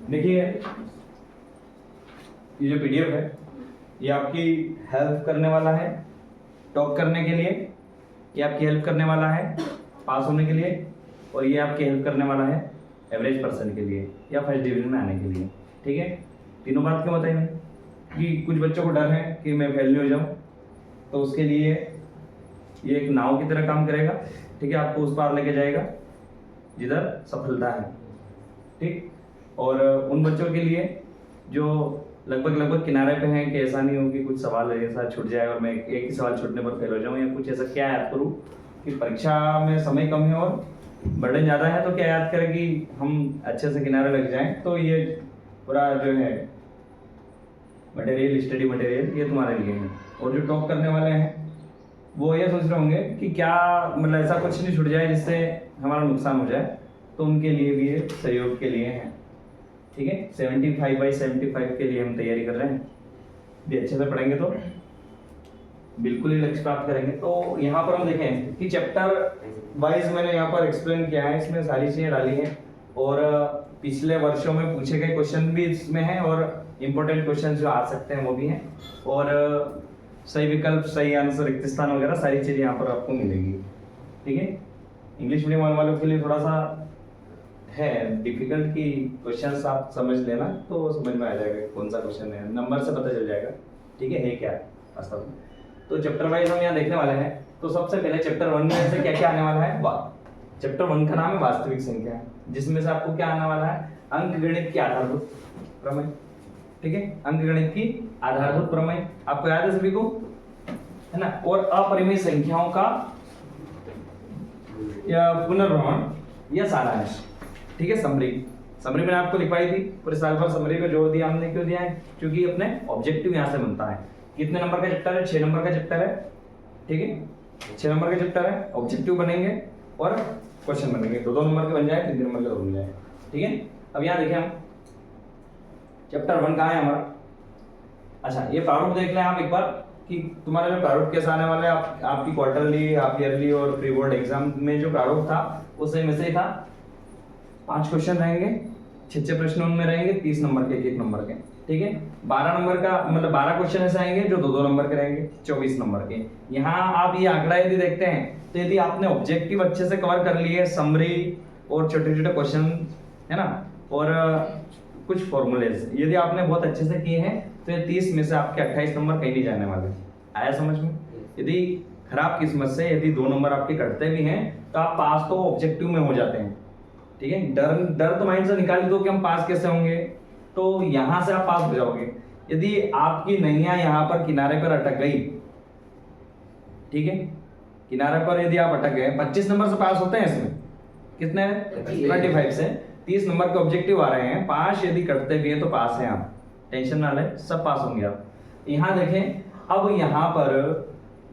देखिए ये जो पीडीएफ है ये आपकी हेल्प करने वाला है टॉप करने के लिए, ये आपकी हेल्प करने वाला है पास होने के लिए, और ये आपकी हेल्प करने वाला है एवरेज पर्सन के लिए या फर्स्ट डिवीजन में आने के लिए। ठीक है, तीनों बात क्यों बताई मैंने कि कुछ बच्चों को डर है कि मैं फेल नहीं हो जाऊँ, तो उसके लिए ये एक नाव की तरह काम करेगा। ठीक है, आपको उस पार लेके जाएगा जिधर सफलता है। ठीक, और उन बच्चों के लिए जो लगभग किनारे पे हैं कि ऐसा नहीं हो कि कुछ सवाल ऐसा छूट जाए और मैं एक ही सवाल छूटने पर फेल हो जाऊं, या कुछ ऐसा क्या याद करूं कि परीक्षा में समय कम है और बर्डन ज़्यादा है, तो क्या याद करें कि हम अच्छे से किनारे लग जाएं। तो ये पूरा जो है मटेरियल, स्टडी मटेरियल, ये तुम्हारे लिए है। और जो टॉप करने वाले हैं वो ये सोच रहे होंगे कि क्या मतलब ऐसा कुछ नहीं छूट जाए जिससे हमारा नुकसान हो जाए, तो उनके लिए भी ये सहयोग के लिए है। ठीक है, 75/75 के लिए हम तैयारी कर रहे हैं। भी अच्छे से पढ़ेंगे तो बिल्कुल ही लक्ष्य प्राप्त करेंगे। तो यहाँ पर हम देखें कि चैप्टर वाइज मैंने यहाँ पर एक्सप्लेन किया है, इसमें सारी चीज़ें डाली हैं और पिछले वर्षों में पूछे गए क्वेश्चन भी इसमें हैं और इम्पोर्टेंट क्वेश्चन जो आ सकते हैं वो भी हैं, और सही विकल्प, सही आंसर, रिक्त स्थान वगैरह सारी चीज़ें यहाँ पर आपको मिलेगी। ठीक है, इंग्लिश मीडियम वालों के लिए थोड़ा सा है डिफिकल्ट कि क्वेश्चंस आप समझ लेना तो समझ में आ जाएगा कौन सा क्वेश्चन है, नंबर से पता चल जाएगा। ठीक है क्या वास्तव में। तो चैप्टर वाइज हम यहाँ देखने वाले हैं। तो सबसे पहले चैप्टर 1 में से क्या क्या आने वाला है, चैप्टर 1 का नाम है वास्तविक संख्या, जिसमें से आपको क्या आने वाला है, अंकगणित की आधारभूत प्रमेय। ठीक है, अंकगणित की आधारभूत प्रमेय आपको याद है सभी को, है ना। और अपरिमेय संख्याओं का या पुनर्भ्रमण या सारांश। ठीक है, समरी मैंने आपको लिखवाई थी, पूरे साल भर समरी पे जोर दिया हमने। क्यों दिया है, क्योंकि अपने ऑब्जेक्टिव यहाँ से बनता है। कितने नंबर का चैप्टर है, 6 नंबर का चैप्टर है। ठीक है, 6 नंबर का चैप्टर है, ऑब्जेक्टिव बनेंगे और क्वेश्चन बनेंगे, 2-2 नंबर के बन जाए, 3 नंबर के बन जाए। ठीक है, अब यहाँ देखें हम चैप्टर 1 कहाँ है हमारा। अच्छा, ये प्रारूप देख लें आप एक बार कि तुम्हारे में प्रारूप कैसा आने वाला है। आपकी क्वार्टरली, हाफ ईयरली और प्री बोर्ड एग्जाम में जो प्रारूप था वो सेम ऐसे ही था। 5 क्वेश्चन रहेंगे, 6 प्रश्न उनमें रहेंगे, 30 नंबर के, 1 नंबर के। ठीक है, 12 नंबर का मतलब 12 क्वेश्चन ऐसे आएंगे जो 2-2 नंबर के रहेंगे, 24 नंबर के। यहाँ आप ये आंकड़ा यदि देखते हैं तो यदि आपने ऑब्जेक्टिव अच्छे से कवर कर लिए, समरी और छोटे-छोटे क्वेश्चन, है ना, और कुछ फॉर्मूलेज यदि आपने बहुत अच्छे से किए हैं तो ये 30 में से आपके 28 नंबर कहीं नहीं जाने वाले। आया समझ में। यदि खराब किस्मत से यदि 2 नंबर आपके कटते भी हैं तो आप पास तो ऑब्जेक्टिव में हो जाते हैं। ठीक है, डर तो माइंड से निकाल दो कि हम पास कैसे होंगे, तो यहां से आप पास हो जाओगे। यदि आपकी नैया यहाँ पर किनारे पर अटक गई, ठीक है, किनारे पर यदि आप अटक गए, 25 नंबर से पास होते हैं इसमें, कितने 25 से 30 नंबर के ऑब्जेक्टिव आ रहे हैं, 5 यदि कटते भी हैं तो पास हैं आप, टेंशन ना लें, सब पास होंगे आप। यहाँ देखें, अब यहाँ पर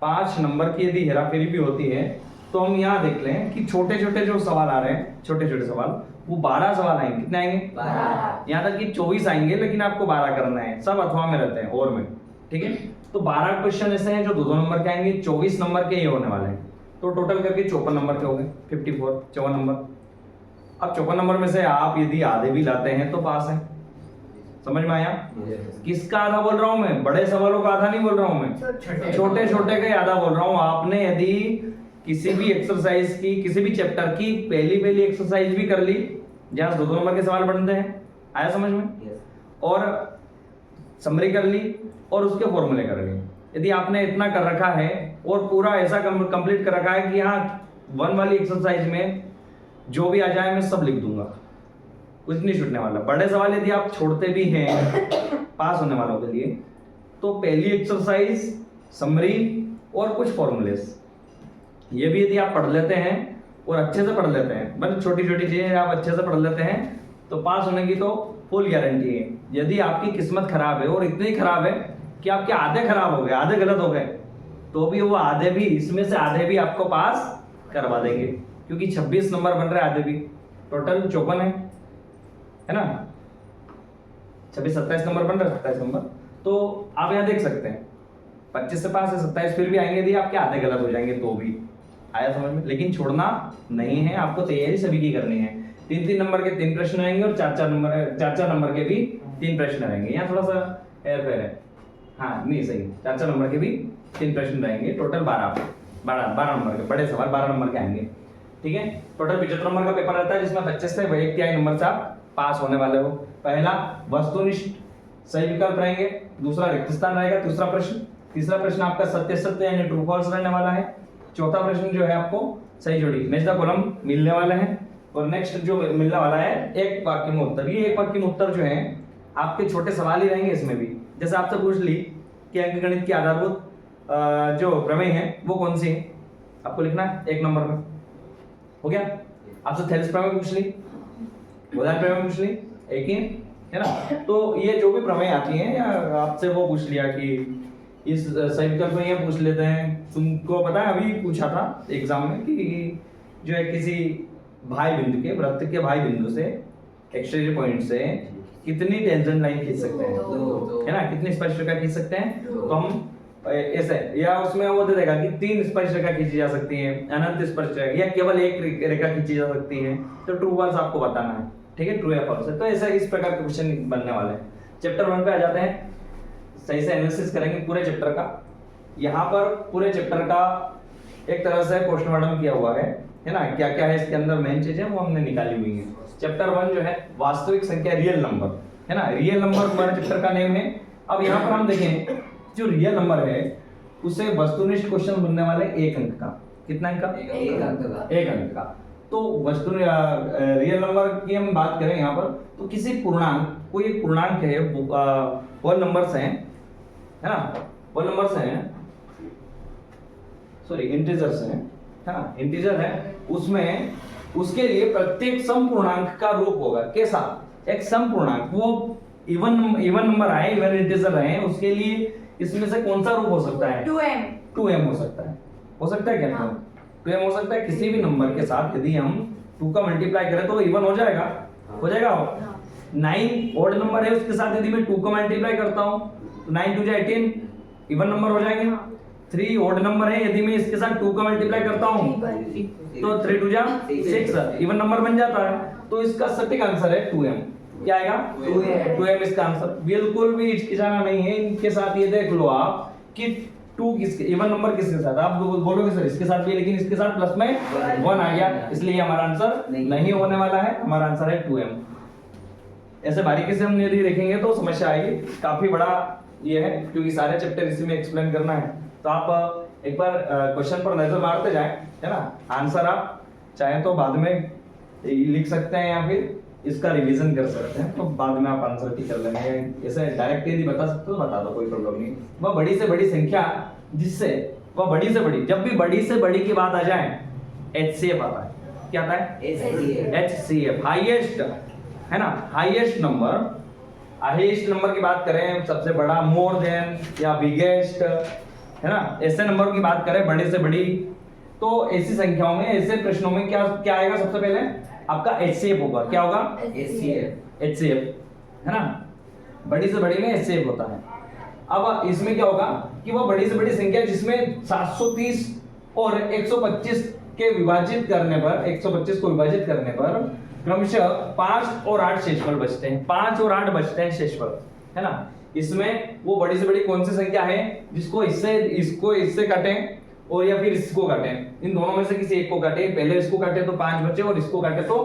5 नंबर की यदि हेराफेरी भी होती है तो हम यहाँ देख लें कि छोटे छोटे जो सवाल आ रहे हैं, छोटे छोटे सवाल, वो 12 सवाल आएंगे। कितने आएंगे, 12। यहाँ तक कि 24 आएंगे, लेकिन आपको 12 करना है, सब अथवा में रहते हैं और में। ठीक है, तो 12 क्वेश्चन ऐसे हैं जो 2-2 नंबर के आएंगे, 24 नंबर के ये होने वाले हैं, तो टोटल करके 54 नंबर के हो गए, 54 नंबर। अब 54 नंबर में से आप यदि आधे भी लाते हैं तो पास है। समझ में आया। किसका आधा बोल रहा हूं मैं, बड़े सवालों का आधा नहीं बोल रहा हूं मैं, छोटे छोटे का आधा बोल रहा हूं। आपने यदि किसी भी एक्सरसाइज की, किसी भी चैप्टर की पहली एक्सरसाइज भी कर ली जहां 2-2 नंबर के सवाल बनते हैं, आया समझ में, और समरी कर ली और उसके फॉर्मूले कर लिए। यदि आपने इतना कर रखा है और पूरा ऐसा कंप्लीट कर रखा है कि यहाँ 1 वाली एक्सरसाइज में जो भी आ जाए मैं सब लिख दूंगा, कुछ नहीं छूटने वाला। बड़े सवाल यदि आप छोड़ते भी हैं पास होने वालों के लिए, तो पहली एक्सरसाइज, समरी और कुछ फॉर्मूलेस, ये भी यदि आप पढ़ लेते हैं और अच्छे से पढ़ लेते हैं, मतलब छोटी छोटी चीजें आप अच्छे से पढ़ लेते हैं, तो पास होने की तो फुल गारंटी है। यदि आपकी किस्मत खराब है और इतनी खराब है कि आपके आधे खराब हो गए, आधे गलत हो गए, तो भी वो आधे भी, इसमें से आधे भी आपको पास करवा देंगे, क्योंकि 26 नंबर बन रहे हैं आधे भी, टोटल 54 है ना, 26-27 नंबर बन रहे, 27 नंबर। तो आप यहाँ देख सकते हैं 25 से पास है, 27 फिर भी आएंगे यदि आपके आधे गलत हो जाएंगे तो भी। आया समझ में। लेकिन छोड़ना नहीं है, आपको तैयारी सभी की करनी है। 3 नंबर के 3 प्रश्न रहेंगे और 4 नंबर के भी 3 प्रश्न रहेंगे। यहाँ थोड़ा सा हेरफेर है, हाँ नहीं सही, 4 नंबर के भी 3 प्रश्न रहेंगे, टोटल 12 नंबर के बड़े सवाल 12 नंबर के आएंगे। ठीक है, टोटल 75 नंबर का पेपर रहता है, जिसमें 25 से 1 नंबर से आप पास होने वाले हो। पहला वस्तुनिष्ठ सही विकल्प रहेंगे, दूसरा रिक्त स्थान रहेगा, दूसरा प्रश्न, तीसरा प्रश्न आपका सत्य सत्य यानी ट्रू फॉल्स रहने वाला है, चौथा प्रश्न जो है आपको सही जोड़ी मैच द कॉलम मिलने वाला है, और नेक्स्ट जो मिलने वाला है एक वाक्य में उत्तर। ये एक वाक्य में उत्तर जो है आपके छोटे सवाल ही रहेंगे इसमें भी। जैसे आपसे पूछ ली कि अंकगणित की आधारभूत जो प्रमेय है वो कौन सी है, आपको लिखना है 1 नंबर में, हो गया। आपसे थेल्स प्रमेय पूछ ली, बोधायन प्रमेय पूछ ली, एक ही है ना। तो ये जो भी प्रमेय आती हैं, या आपसे वो पूछ लिया कि इस सही विकल्प में ये पूछ लेते हैं, तुमको पता है अभी पूछा था एग्जाम में कि जो है किसी भाई बिंदु के वृत्त के भाई बिंदु से एक्सट्रीम पॉइंट से कितनी टेंजेंट लाइन खींच सकते हैं, है ना, कितनी स्पर्शरेखा खींच सकते हैं। तो हम ऐसे, या उसमें वो दे देगा कि 3 स्पर्शरेखा खींची जा सकती है, अनंत स्पर्शरेखा, या केवल एक रेखा खींची जा सकती है। तो ट्रू फॉल्स आपको बताना है, ठीक है, ट्रू या फॉल्स है। तो ऐसा इस प्रकार के क्वेश्चन बनने वाले हैं। चैप्टर 1 पे आ जाते हैं, सही से एनालिसिस करेंगे पूरे चैप्टर का। यहाँ पर पूरे चैप्टर का एक तरह से पोस्टमार्टम किया हुआ है ना, क्या क्या है इसके अंदर मेन चीजें वो हमने निकाली हुई है। चैप्टर 1 जो है वास्तविक संख्या रियल नंबर, है ना, रियल नंबर हमारे चैप्टर का नेम है। अब यहाँ पर हम देखें जो रियल नंबर है उसे वस्तुनिष्ठ क्वेश्चन बनने वाले 1 अंक का, कितना अंक का, 1 अंक का। तो वस्तु रियल नंबर की हम बात करें यहाँ पर, तो किसी पूर्णांक, कोई एक पूर्णांक है, होल नंबर्स हैं, है ना, होल नंबर्स हैं, सॉरी इंटीजर्स हैं, है ना, इंटीजर है, उसमें उसके लिए प्रत्येक सम पूर्णांक का रूप होगा कैसा, एक सम पूर्णांक, वो इवन नंबर आए, इवन इंटीजर आए, उसके लिए इसमें से कौन सा रूप हो सकता है, 2m हो सकता है, हो सकता है क्या, 2m हो सकता है। किसी भी नंबर के साथ यदि हम 2 का मल्टीप्लाई करें तो इवन हो जाएगा, हो जाएगा। 9 ऑड नंबर है, उसके साथ यदि मैं 2 का मल्टीप्लाई करता हूं तो 9 2 18 इवन नंबर हो जाएंगे। 3 ऑड नंबर है, यदि मैं इसके साथ 2 का मल्टीप्लाई करता हूं तो 3 2 6 इवन नंबर बन जाता है। तो इसका सटीक आंसर है 2m। क्या आएगा, 2m इसका आंसर। बिल्कुल भी हिचकिचाना नहीं है, इनके साथ ये देख लो आप कि 2 किसके, इवन नंबर किसके साथ, आप बोलोगे सर इसके साथ भी, लेकिन इसके साथ प्लस में 1 आ गया, इसलिए हमारा आंसर नहीं होने वाला है, हमारा आंसर है 2m। ऐसे बारीकी से हम यदि देखेंगे तो समस्या आएगी, काफी बड़ा ये है क्योंकि सारे चैप्टर इसी में एक्सप्लेन करना है। तो आप एक बार क्वेश्चन पर नजर मारते जाएं, है ना, आंसर आप चाहे तो बाद में लिख सकते हैं या फिर इसका रिवीजन कर सकते हैं, तो बाद में आप आंसर ठीक कर लेंगे। ऐसे डायरेक्ट यदि बता सकते हो बता दो, कोई प्रॉब्लम नहीं। वह बड़ी से बड़ी संख्या जिससे, वह बड़ी से बड़ी, जब भी बड़ी से बड़ी की बात आ जाए HCF आता है, क्या आता है, HCF, हाईएस्ट, है ना, हाईएस्ट नंबर, हाईएस्ट नंबर की बात करें, सबसे बड़ा, मोर देन या बिगेस्ट, है ना, ऐसे नंबर की बात करें बड़े से बड़ी, तो ऐसी संख्याओं में, ऐसे प्रश्नों में क्या क्या आएगा, सबसे पहले आपका HCF होगा। क्या होगा, HCF, है ना, बड़ी से बड़ी में HCF होता है। अब इसमें क्या होगा कि वह बड़ी से बड़ी संख्या जिसमें 730 और 125 के विभाजित करने पर, 125 को विभाजित करने पर क्रमशः 5 और 8 शेषफल बचते हैं, 5 और 8 बचते हैं शेषफल, है ना। इसमें वो बड़ी से बड़ी कौन सी संख्या है जिसको इससे काटें और या फिर इसको काटें, इन दोनों में से किसी एक को काटे, पहले इसको काटे तो 5 बचे और इसको काटे तो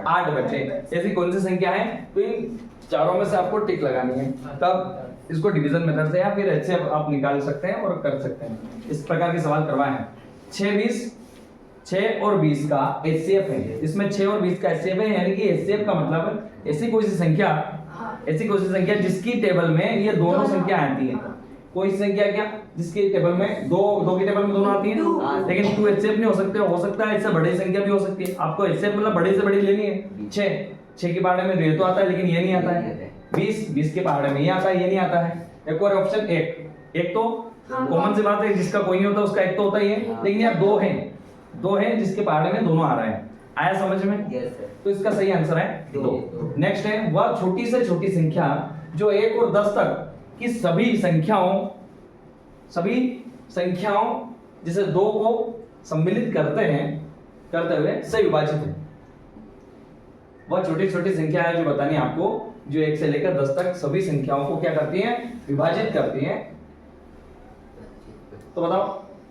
8 बचे, ऐसी कौन सी संख्या है। तो इन चारों में से आपको टिक लगानी है, तब इसको डिवीजन मेथड से या फिर ऐसे आप निकाल सकते हैं और कर सकते हैं। इस प्रकार के सवाल करवाए हैं। 6 और 20 का HCF है, इसमें 6 और 20 का HCF है, यानी कि HCF का मतलब ऐसी कोई सी संख्या जिसकी टेबल में ये दोनों संख्या आती है। कोई संख्या क्या जिसके टेबल में दो की टेबल में दोनों आती हैं, लेकिन 2 HCF नहीं हो सकते, हो सकता है इससे बड़ी संख्या भी हो सकती है। आपको HCF मतलब बड़ी से बड़ी लेनी है। 6 के पहाड़े में ये तो आता है लेकिन ये नहीं आता है। 20 के पहाड़े में ये आता है, ये नहीं आता है। एक और ऑप्शन, एक तो कॉमन सी बात है, जिसका कोई नहीं होता उसका एक तो होता ही है, लेकिन यहाँ 2 हैं जिसके पहाड़े में दोनों आ रहे हैं। आया समझ में? तो इसका सही आंसर है 2। नेक्स्ट है वह छोटी से छोटी संख्या जो 1 और 10 तक कि सभी संख्याओं जिसे 2 को सम्मिलित करते हुए से विभाजित है। वह छोटी छोटी संख्या है जो बतानी है आपको, जो 1 से लेकर 10 तक सभी संख्याओं को क्या करती हैं, विभाजित करती हैं। तो बताओ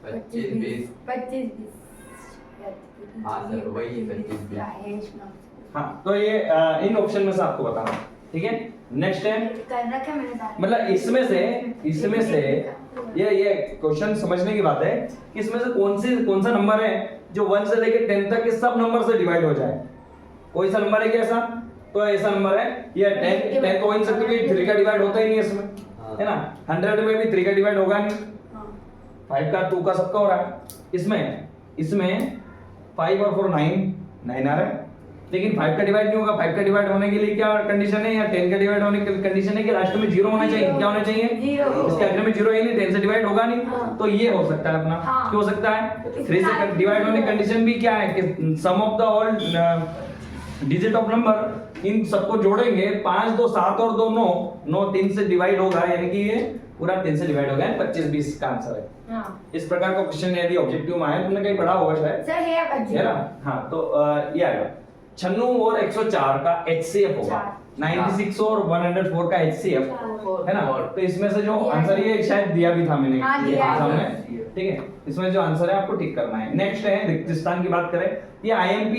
25 20 हाँ सर वही 25 20 हाँ, तो ये इन ऑप्शन में से आपको बताना है, ठीक है। नेक्स्ट है कर रखा मैंने सारा। मतलब इसमें से ये क्वेश्चन समझने की बात है कि इसमें से कौन सा नंबर है जो 1 से लेकर 10 तक के सब नंबर से डिवाइड हो जाए। कोई सा नंबर है क्या ऐसा, तो ऐसा नंबर है ये 10 तो हो नहीं सकता क्योंकि 3 का डिवाइड होता ही नहीं इसमें, है ना। 100 में भी 3 का डिवाइड होगा नहीं, 5 का 2 का सबका हो रहा है। इसमें 5 और 4 9 आ रहा है, लेकिन 5 का डिवाइड नहीं होगा। 5 का डिवाइड होने के लिए क्या कंडीशन है, या 10 का डिवाइड होने की कंडीशन है कि लास्ट में 0 होना चाहिए। क्या होना चाहिए, इसके आगे में 0 ही नहीं, 10 से डिवाइड होगा नहीं। तो ये हो सकता है अपना, क्यों हो सकता है, 3 से डिवाइड होने की कंडीशन भी क्या है कि sum of the all digit of number, इन सबको जोड़ेंगे 5 2 7 और 2 9 9 3 से डिवाइड होगा, यानी कि ये पूरा 3 से डिवाइड हो गया, 25 20 का आंसर है। हाँ। इस प्रकार का क्वेश्चन यदि ऑब्जेक्टिव में आया, तुमने कहीं पढ़ा होगा शायद, सर है ना। हाँ, तो ये आएगा 96 और 104 का HCF होगा, 96 और 104 का HCF, है ना। तो इसमें से जो आंसर ये शायद दिया भी था मैंने एग्जाम में, ठीक है। इसमें जो आंसर है आपको टिक करना है। नेक्स्ट है रिक्त स्थान की बात करें, ये IMP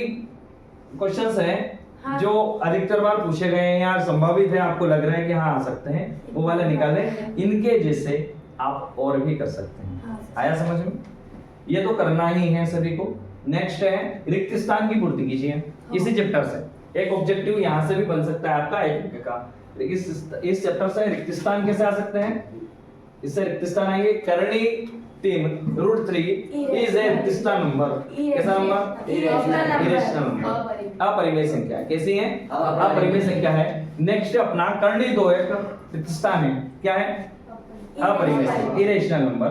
क्वेश्चंस हैं जो अधिकतर बार पूछे गए हैं या संभावित है, आपको लग रहा है कि हाँ आ सकते हैं, वो वाले निकाले, इनके जैसे आप और भी कर सकते हैं। आया समझ में, ये तो करना ही है सभी को। नेक्स्ट है रिक्त स्थान की पूर्ति कीजिए, इसी चैप्टर से। एक ऑब्जेक्टिव यहाँ से भी बन सकता है आपका 1 अंक का। इस चैप्टर से रिक्त स्थान कैसे आ सकते हैं, इससे रिक्त स्थान आएंगे करणी 3 √3 इज ए रिक्त स्थान नंबर। कैसा नंबर, इरेशनल नंबर, अपरिमेय संख्या। कैसी है, अपरिमेय संख्या है। नेक्स्ट अपना करणी 2 एक रिक्त स्थान है, क्या है, अपरिमेय इरेशनल नंबर।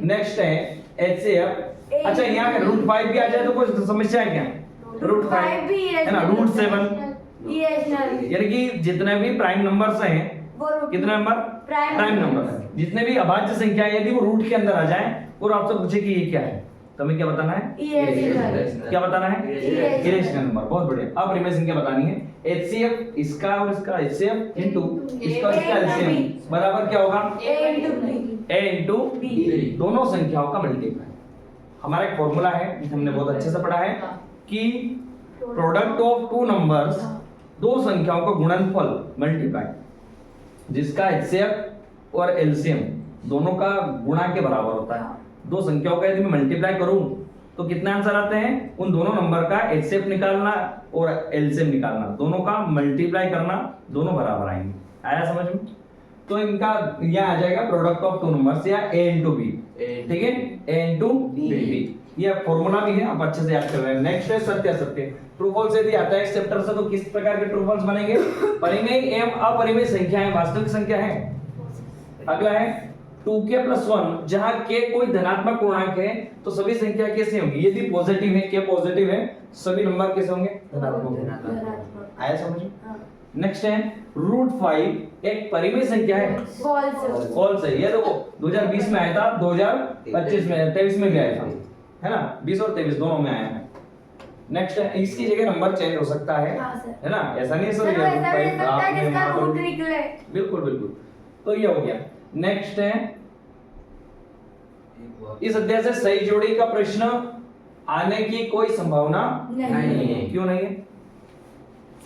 नेक्स्ट है HCF। अच्छा, यहाँ का √5 भी आ जाए तो कोई समस्या है क्या, √5 भी है ना, √7, इरेशनल, यानी कि जितने भी प्राइम नंबर्स हैं, कितने नंबर प्राइम नंबर है, जितने भी अभाज्य संख्या है, यदि वो रूट के अंदर आ जाए और आपसे पूछे कि ये क्या है, तो हमें क्या बताना है, क्या बताना है, इरेशनल नंबर। बहुत बढ़िया। अब अपरिमेय संख्या बतानी है। HCF इसका और इसका HCF इनटू इसका LCM बराबर क्या होगा, A इनटू B, दोनों संख्याओं का मल्टीप्लाई। हमारा एक फॉर्मूला है, हमने बहुत अच्छे से पढ़ा है कि प्रोडक्ट ऑफ टू नंबर्स, दो संख्याओं का गुणनफल मल्टीप्लाई, जिसका HCF और LCM दोनों का गुणा के बराबर होता है। दो संख्याओं का यदि मैं मल्टीप्लाई करूं तो कितने आंसर आते हैं, उन दोनों नंबर का HCF निकालना और LCM निकालना, दोनों का मल्टीप्लाई करना, दोनों बराबर आएंगे। आया समझ में, तो इनका यह आ जाएगा प्रोडक्ट ऑफ टू नंबर्स या A इंटू बी, ठीक है, A इंटू बी। ये फॉर्मूला भी है, आप अच्छे से याद कर रहे हैं। नेक्स्ट है सत्य असत्य। ट्रू फॉल्स यदि आता है इस चैप्टर से तो किस प्रकार के ट्रू फॉल्स बनेंगे, परिमेय एवं अपरिमेय संख्याएं वास्तविक संख्या है। अगला है 2k + 1, जहां k कोई धनात्मक पूर्णांक है तो सभी संख्या कैसे होंगी, यदि पॉजिटिव है, k पॉजिटिव है, सभी नंबर कैसे होंगे, धनात्मक। आया समझ में। नेक्स्ट है √5 एक परिमेय संख्या है, फॉल्स है। ये देखो 2020 में आया था, 2025 में 23 में भी आया था, है ना, 20 और 23 दोनों में आया है। नेक्स्ट है इसकी जगह नंबर चेंज हो सकता है ना, ऐसा नहीं है सर, बिल्कुल बिल्कुल। तो ये हो गया। नेक्स्ट है इस अध्याय से सही जोड़ी का प्रश्न आने की कोई संभावना नहीं है। क्यों नहीं है,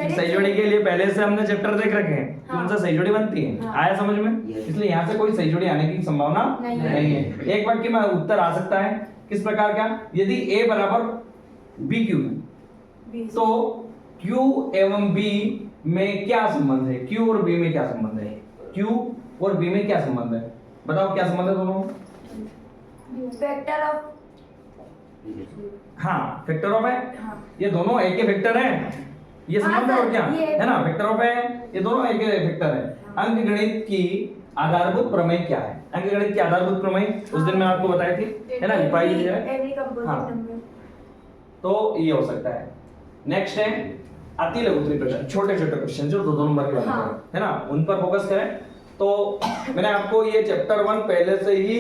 सही जोड़ी के लिए पहले से हमने चैप्टर देख रखे हैं कि उनसे सही जोड़ी बनती है। आया समझ में, इसलिए यहाँ से कोई सही जोड़ी आने की संभावना नहीं है। एक वाक्य में उत्तर आ सकता है, किस प्रकार का, यदि A बराबर BQ है तो Q एवं B में क्या संबंध है, Q और B में क्या संबंध है, Q और B में क्या संबंध है, बताओ क्या संबंध है दोनों, वेक्टर ऑफ, हाँ फैक्टर ऑफ है, ये दोनों एक के फैक्टर हैं, ये संबंध है और क्या है ना, फैक्टर ऑफ है, ये दोनों एक के फैक्टर है। अंकगणित की आधारभूत प्रमेय क्या है, अंकगणित की आधारभूत प्रमेय उस दिन मैं आपको बताई थी, है ना, लिपाई है। हाँ, तो ये हो सकता है। नेक्स्ट है अति लघुत्तरी प्रश्न, छोटे छोटे क्वेश्चन जो दो नंबर के बनते हैं, है ना, उन पर फोकस करें। तो मैंने आपको ये चैप्टर 1 पहले से ही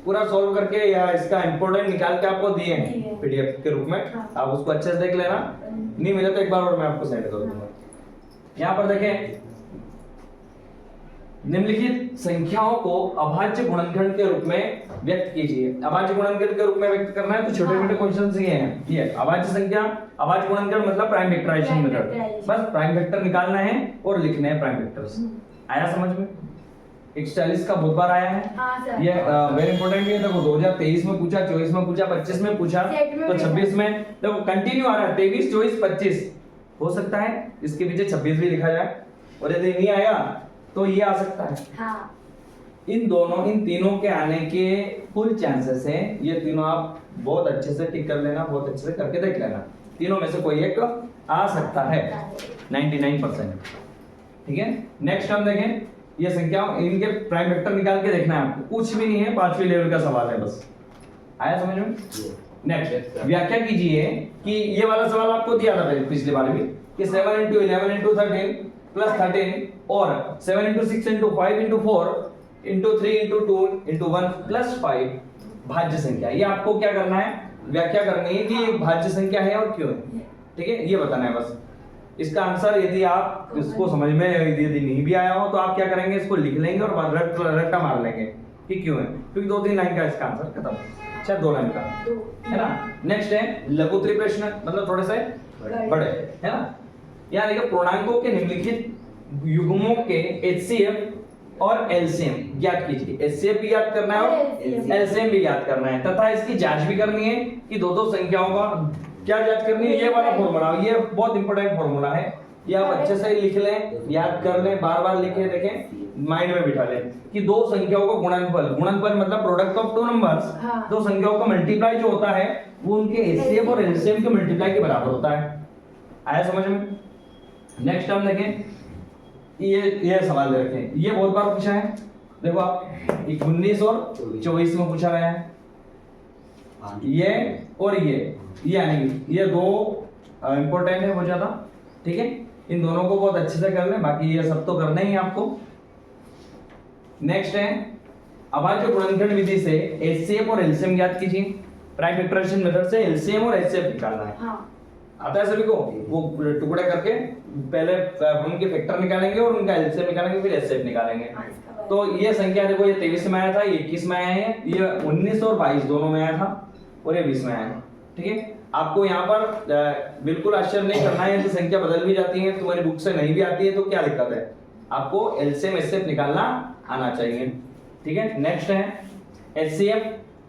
पूरा सॉल्व करके या इसका इंपोर्टेंट निकाल के आपको दिए हैं PDF के रूप में, आप उसको अच्छे से देख लेना। नहीं मिले तो एक बार और मैं आपको सेंड कर दूंगा। यहाँ पर देखें, निम्नलिखित संख्याओं को अभाज्य गुणनखंड के रूप में व्यक्त कीजिए। अभाज्य गुणनखंड के रूप में व्यक्त करना है तो छोटे छोटे क्वेश्चन ये हैं। ये अभाज्य संख्या, अभाज्य गुणनखंड मतलब प्राइम फैक्टराइजेशन मेथड, बस प्राइम फैक्टर निकालना है और लिखने हैं प्राइम फैक्टर्स। आया समझ में? 140 का बहुत बार आया है। हाँ सर। ये वेरी इंपॉर्टेंट है। देखो 2023 में पूछा, 24 में पूछा, 25 में पूछा, तो 26 में देखो कंटिन्यू आ रहा है, 23, 24, 25 हो सकता है इसके पीछे 26 भी लिखा जाए, और यदि नहीं आया तो ये आ सकता है। हाँ। इन तीनों के आने के फुल चांसेस हैं। ये तीनों आप बहुत अच्छे से टिक कर लेना, बहुत अच्छे से करके देख लेना, तीनों में से कोई एक आ सकता है 99%। ठीक है, नेक्स्ट हम देखें, ये संख्या, इनके प्राइम वेक्टर निकाल के देखना है आपको, कुछ भी नहीं है, 5वीं लेवल का सवाल है बस। आया समझ में? नेक्स्ट व्याख्या कीजिए कि ये वाला सवाल आपको दिया था पिछली बार भी कि 7 into 11 into 13 plus 13 और 7 into 6 into 5 into 4 into 3 into 2 into 1 plus 5 भाज्य संख्या। ये आपको क्या करना है, व्याख्या करनी है कि ये भाज्य संख्या है और क्यों है। ठीक है, ये बताना है बस। इसका आंसर यदि आप इसको समझ में यदि नहीं भी आया हो तो आप क्या करेंगे, इसको लिख लेंगे और रट्टा मार लेंगे कि क्यों है, क्योंकि 2-3 लाइन का इसका आंसर खत्म, शायद 2 लाइन का है ना। नेक्स्ट है लघुत्तरी प्रश्न, मतलब थोड़े से बड़े है ना। यहाँ देखिए, पूर्णांकों के निम्नलिखित युग्मों के HCF और LCM ज्ञात कीजिए। HCF भी ज्ञात करना है और LCM भी ज्ञात करना है, तथा इसकी जांच भी करनी है कि दो संख्याओं का क्या ज्ञात करनी है। ये वाला फॉर्मूला, ये बहुत इंपॉर्टेंट फॉर्मूला है, ये आप अच्छे से लिख लें, याद कर लें, बार बार लिखे, देखें, माइंड में बिठा लें कि दो संख्याओं का गुणनफल, गुणनफल मतलब प्रोडक्ट ऑफ टू नंबर्स, दो संख्याओं का मल्टीप्लाई जो होता है वो उनके HCF और LCM के मल्टीप्लाई के बराबर होता है। आया समझ में? नेक्स्ट हम देखें, ये सवाल दे रखे हैं, ये बहुत बार पूछा है। देखो आप 19 और 24 में पूछा गया है, ये और ये यानी ये दो इंपॉर्टेंट है बहुत ज्यादा। ठीक है, इन दोनों को बहुत अच्छे से कर लें, बाकी ये सब तो करना ही है आपको। नेक्स्ट है अभाज्य गुणनखंड विधि से HCF और LCM ज्ञात कीजिए। प्राइम फैक्टराइजेशन मेथड से LCM और HCF निकालना है। हाँ। आता है सभी को? वो टुकड़े करके पहले उनके फैक्टर निकालेंगे और उनका LCM निकालेंगे, फिर HCF निकालेंगे। तो ये संख्या देखो, ये 23 में आया था, ये 21 में आया है, ये 19 और 22 दोनों में आया था, और ये 20 में आया है। ठीक है, आपको यहाँ पर बिल्कुल आश्चर्य नहीं करना है यदि संख्या बदल भी जाती है, तुम्हारी बुक से नहीं भी आती है तो क्या दिक्कत है, आपको LCM HCF निकालना आना चाहिए। ठीक है, नेक्स्ट है HCF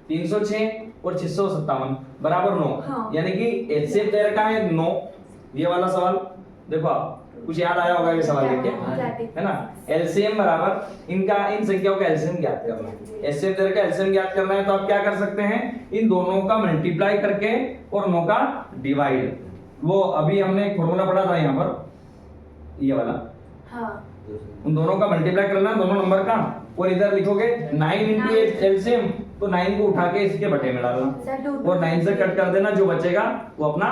306 और 657 बराबर 9। हाँ। यानी कि HCF दे रखा है 9। ये वाला सवाल देखो, आप कुछ याद आया होगा ये सवाल देख के, है ना। LCM बराबर इनका, इन संख्याओं का LCM ज्ञात करना है। HCF दे रखा है, LCM ज्ञात करना है, तो आप क्या कर सकते हैं, इन दोनों का मल्टीप्लाई करके और 9 का डिवाइड। वो अभी हमने एक फॉर्मूला पढ़ा था यहाँ पर, ये वाला। हाँ। उन दोनों का मल्टीप्लाई करना दोनों नंबर का, और इधर लिखोगे 9 into LCM, तो 9 को उठा के इसके बटे में डालना और 9 से कट कर देना, जो बचेगा वो अपना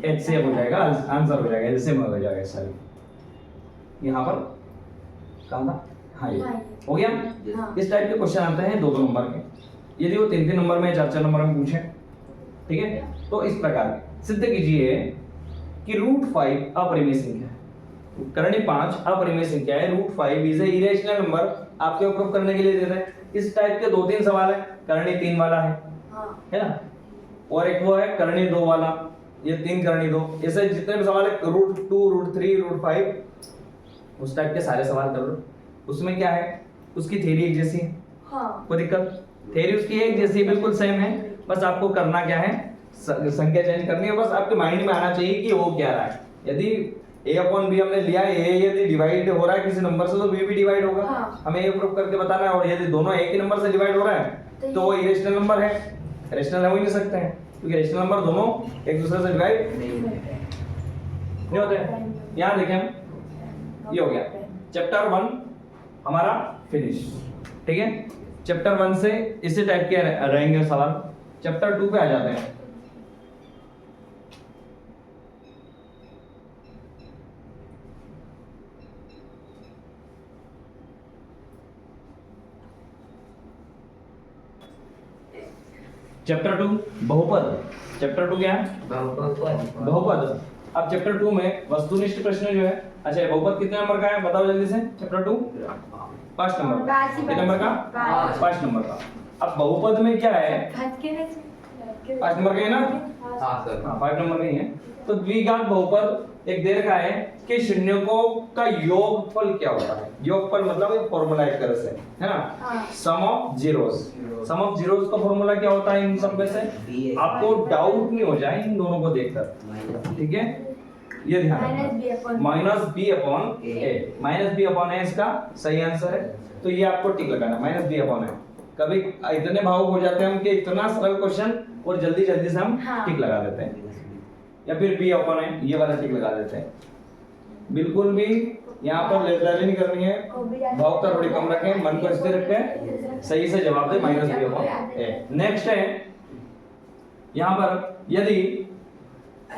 HCF हो जाएगा, आंसर हो जाएगा, LCM हो जाएगा। सॉरी यहाँ पर कहाँ था, हाँ ये हो गया। हाँ। इस टाइप के क्वेश्चन आते हैं 2-2 नंबर के, यदि वो 3-3 नंबर में 4-4 नंबर में पूछे। ठीक है, तो इस प्रकार सिद्ध कीजिए कि √5 अपरिमेय संख्या है। करणी 5 अपरिमेय संख्या है, √5 इज ए इरेशनल नंबर। आपके प्रूफ करने के लिए दे रहे हैं। इस टाइप के 2-3 सवाल है, करणी 3 वाला है ना, और एक वो है करणी 2 वाला, ये 3 करणी 2, ऐसे जितने भी सवाल है √2 √3 √5, उस टाइप के सारे सवाल कर लो। उसमें क्या है, उसकी थ्योरी एक जैसी है, कोई दिक्कत, थ्योरी उसकी एक जैसी बिल्कुल सेम है, बस आपको करना क्या है, संख्या चेंज करनी है, बस आपके माइंड में आना चाहिए कि वो क्या रहा है। यदि A/B हमने लिया, A यदि डिवाइड हो रहा है किसी नंबर से तो B भी डिवाइड होगा। हमें ये प्रूफ करके बताना है, और यदि दोनों एक ही नंबर से डिवाइड हो रहा है तो वो इरेशनल नंबर है, रेशनल हो ही नहीं सकते हैं, क्योंकि रेशनल नंबर दोनों एक दूसरे से डिवाइड नहीं होते। यहाँ देखें हम, ये हो गया चैप्टर 1 हमारा फिनिश। ठीक है, चैप्टर 1 से इसी टाइप के रहेंगे सवाल। चैप्टर 2 पे आ जाते हैं। चैप्टर 2 बहुपद। चैप्टर 2 क्या है, बहुपद। अब चैप्टर 2 में वस्तुनिष्ठ प्रश्न जो है, अच्छा ये बहुपद कितने नंबर का है बताओ जल्दी से। चैप्टर 2 5 नंबर का, कितने नंबर का? 5 नंबर का। अब बहुपद में क्या है, 5 नंबर का है ना? हाँ सर। हाँ 5 नंबर का ही है। तो द्विघात बहुपद एक दे रखा है कि शून्यकों का योगफल क्या होता है। योगफल मतलब एक फॉर्मूला एक तरह से, है ना? Sum of zeros. Sum of zeros का फॉर्मूला क्या होता है इन सब में से? आपको डाउट नहीं हो जाए इन दोनों को देखकर, ठीक है? ये ध्यान रखना, माइनस बी अपॉन ए। माइनस बी अपॉन ए इसका सही आंसर है, तो ये आपको टिक लगाना, माइनस बी अपॉन ए। कभी इतने भावुक हो जाते हैं हम कि इतना सरल क्वेश्चन और जल्दी जल्दी से हम टिक लगा देते हैं, या फिर बी अपॉन ए ये वाला टिक लगा देते हैं। बिल्कुल भी यहाँ पर लेटरली नहीं करनी है, भावुकता थोड़ी कम रखें, मन को स्थिर रखें, सही से जवाब दे माइनस बी अपॉन ए। नेक्स्ट है यहाँ पर, यदि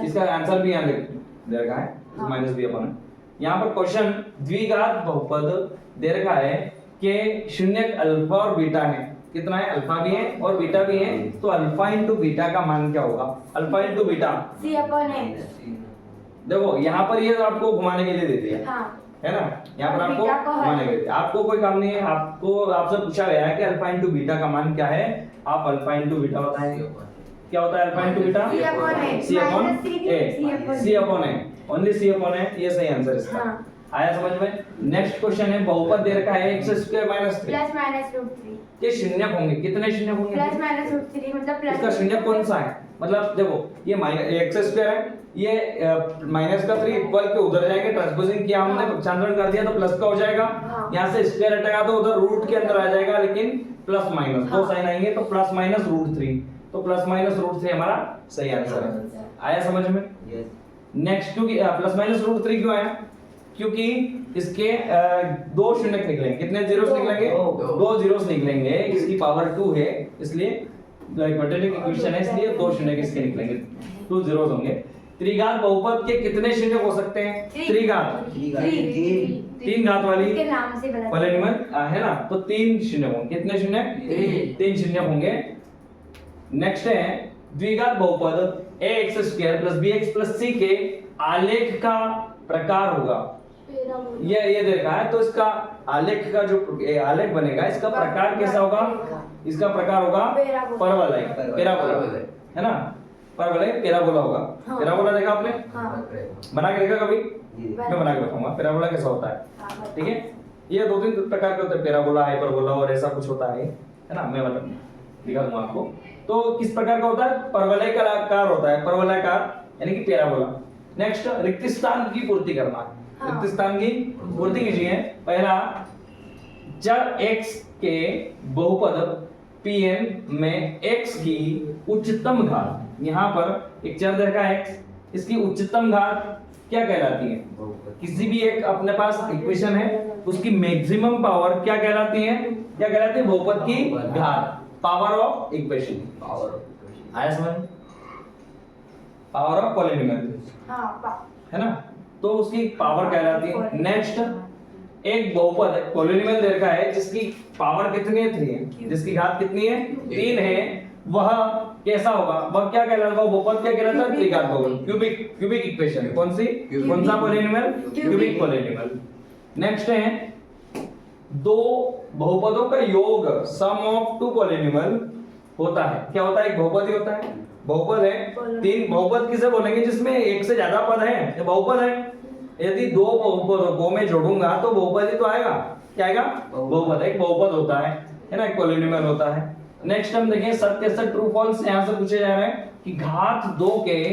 इसका आंसर भी यहाँ दे रखा है माइनस बी अपॉन ए। यहाँ पर क्वेश्चन द्विघात बहुपद दे रखा है कि शून्य अल्फा और बीटा है, कितना है? अल्फा भी है और बीटा भी है, तो अल्फा इंटू बीटा का मान क्या होगा? Alpha into beta C upon A। देखो यहाँ पर ये आपको घुमाने के लिए दे दिया, है ना? यहाँ पर आपको बीटा को है। घुमाने के लिए, आपको कोई काम नहीं है, आपको आपसे पूछा गया है कि अल्फा इंटू बीटा का मान क्या है, आप अल्फा इंटू बीटा बताएंगे। क्या होता है alpha into beta? C upon A। C upon Minus C भी, C upon A। C upon A, only C upon A, ये सही आंसर इसका। हाँ। आया समझ में? नेक्स्ट क्वेश्चन है, बहुपद दे रखा है x square minus 3। Plus minus root 3। ये शून्यक होंगे, कितने शून्यक होंगे? प्लस माइनस रूट 3 मतलब प्लस। इसका शून्यक कौन सा है? मतलब देखो ये माइनस एक्स स्क्वायर है, ये माइनस का 3 इक्वल के उधर जाएंगे, ट्रांसपोजिंग किया हमने, पक्षांतरण कर दिया तो प्लस का हो जाएगा। हाँ। यहाँ से स्क्वायर हटेगा तो उधर रूट के अंदर आ जाएगा, लेकिन प्लस माइनस दो साइन आएंगे तो प्लस माइनस रूट 3, तो प्लस माइनस रूट 3 हमारा सही आंसर है। आया समझ में? नेक्स्ट, क्योंकि प्लस माइनस रूट 3 क्यों आया? क्योंकि इसके दो शून्यक निकलेंगे, कितने जीरोस निकलेंगे? दो जीरोस निकलेंगे, इसकी पावर 2 है, इसलिए क्वाड्रेटिक इक्वेशन है, इसलिए दो शून्यक इसके निकलेंगे, 2 जीरोस होंगे। त्रिघात बहुपद के कितने शून्यक हो सकते हैं? त्रिघात, 3 घात वाली के नाम से बता। पॉलिनॉमियल है ना, तो 3 शून्यक होंगे। कितने शून्यक? 3 शून्यक होंगे। नेक्स्ट है द्विघात बहुपद ax square plus bx plus c के आलेख का प्रकार होगा। ये देखा है, तो इसका आलेख का जो आलेख बनेगा, इसका प्रकार कैसा होगा? इसका प्रकार होगा परवलय, पैराबोला, है ना? परवलय पैराबोला होगा। हाँ। पैराबोला देखा आपने? हाँ। बना के देखा कभी? मैं बना के बताऊंगा पैराबोला कैसा होता है, ठीक है? ये 2-3 प्रकार के होते हैं, पैराबोला, हाइपरबोला और ऐसा कुछ होता है ना? मैं बता दिखा दूंगा आपको। तो किस प्रकार का होता है? परवलय का आकार होता है, परवलयाकार यानी कि पैराबोला। नेक्स्ट, रिक्त स्थान की पूर्ति करना। हाँ। रिक्त स्थान की पूर्ति कीजिए। पहला, जब x के बहुपद Pn में x की उच्चतम घात, यहाँ पर एक चर देखा है x, इसकी उच्चतम घात क्या कहलाती है? किसी भी एक अपने पास इक्वेशन है, उसकी मैक्सिमम पावर क्या कहलाती है? क्या कहलाती है? बहुपद की घात, पावर ऑफ इक्वेशन। आया समझ? पावर ऑफ पॉलिनोमियल, है ना? तो उसकी पावर कहलाती है। नेक्स्ट, एक बहुपद पॉलिनोमियल दे रखा है जिसकी पावर कितनी है? 3 है, जिसकी घात कितनी है? 3 है, वह कैसा होगा? वह क्या कहलाता है? बहुपद क्या कहलाता है? त्रिघात बहुपद, क्यूबिक इक्वेशन। कौन सी? कौन सा पॉलिनोमियल? Cubic polynomial. नेक्स्ट है, दो बहुपदों का योग, सम ऑफ 2 पॉलिनोमियल होता है। क्या होता है? एक बहुपद ही होता है, बहुपद है। 3 बहुपद किसे बोलेंगे? जिसमें एक से ज्यादा पद है, ये बहुपद है। यदि 2 बहुपदों को मैं जोड़ूंगा तो बहुपद ही तो आएगा। क्या आएगा? बहुपद। एक बहुपद होता है ना? एक पॉलिनोमियल होता है। नेक्स्ट हम देखें, सत्य असत्य ट्रू फॉल्स यहां से पूछे जा रहे हैं कि घात 2 के,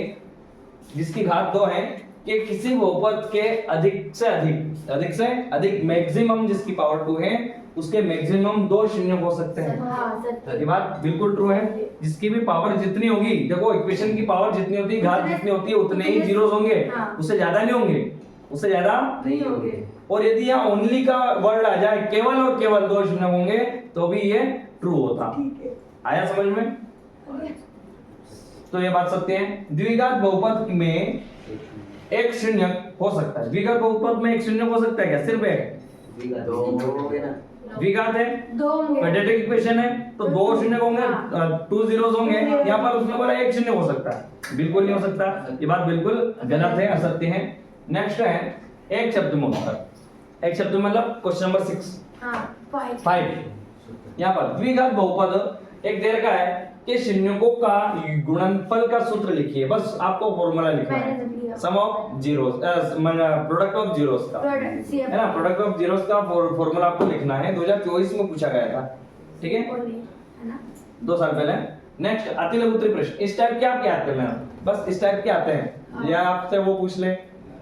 जिसकी घात 2 है, कि किसी बहुपद के अधिक से अधिक मैक्सिमम जिसकी पावर 2 है, उसके मैक्सिमम 2 शून्य हो सकते हैं। ये बात बिल्कुल ट्रू है। जिसकी भी पावर जितनी होगी, देखो इक्वेशन की पावर जितनी होती है, घात जितनी होती है, उतने ही जीरोस होंगे, उससे ज्यादा नहीं होंगे, उससे ज्यादा नहीं होंगे। और यदि यहाँ ओनली का वर्ड आ जाए, केवल और केवल 2 शून्य होंगे, तो भी ये ट्रू होता। आया समझ में? तो ये बात सत्य है। द्विघात बहुपद में एक शून्य हो सकता है। द्विघात बहुपद में एक शून्य हो सकता है क्या? सिर्फ एक? द्विघात है, दो होंगे। क्वाड्रेटिक इक्वेशन है, तो दो शून्य होंगे, हाँ। 2 zeros होंगे। यहाँ पर उसने बोला एक शून्य हो सकता है, बिल्कुल नहीं हो सकता, ये बात बिल्कुल गलत है, असत्य है। नेक्स्ट है एक शब्द में उत्तर। एक शब्द में मतलब क्वेश्चन नंबर 6 हाँ 5। यहाँ पर द्विघात बहुपद एक दे रखा है कि शून्यकों का गुणनफल का सूत्र लिखिए, बस आपको फॉर्मूला लिखना मैंने है, तो लिया। Sum of zeros, product of zeros का, प्रोडक्ट सी है ना, प्रोडक्ट ऑफ जीरोस का फॉर्मूला आपको लिखना है, 2024 में पूछा गया था, ठीक है, है ना। 2 साल पहले। नेक्स्ट अति लघु उत्तरीय प्रश्न, इस टाइप के आपके आते हैं, बस इस टाइप के आते हैं, हाँ। या आपसे वो पूछ ले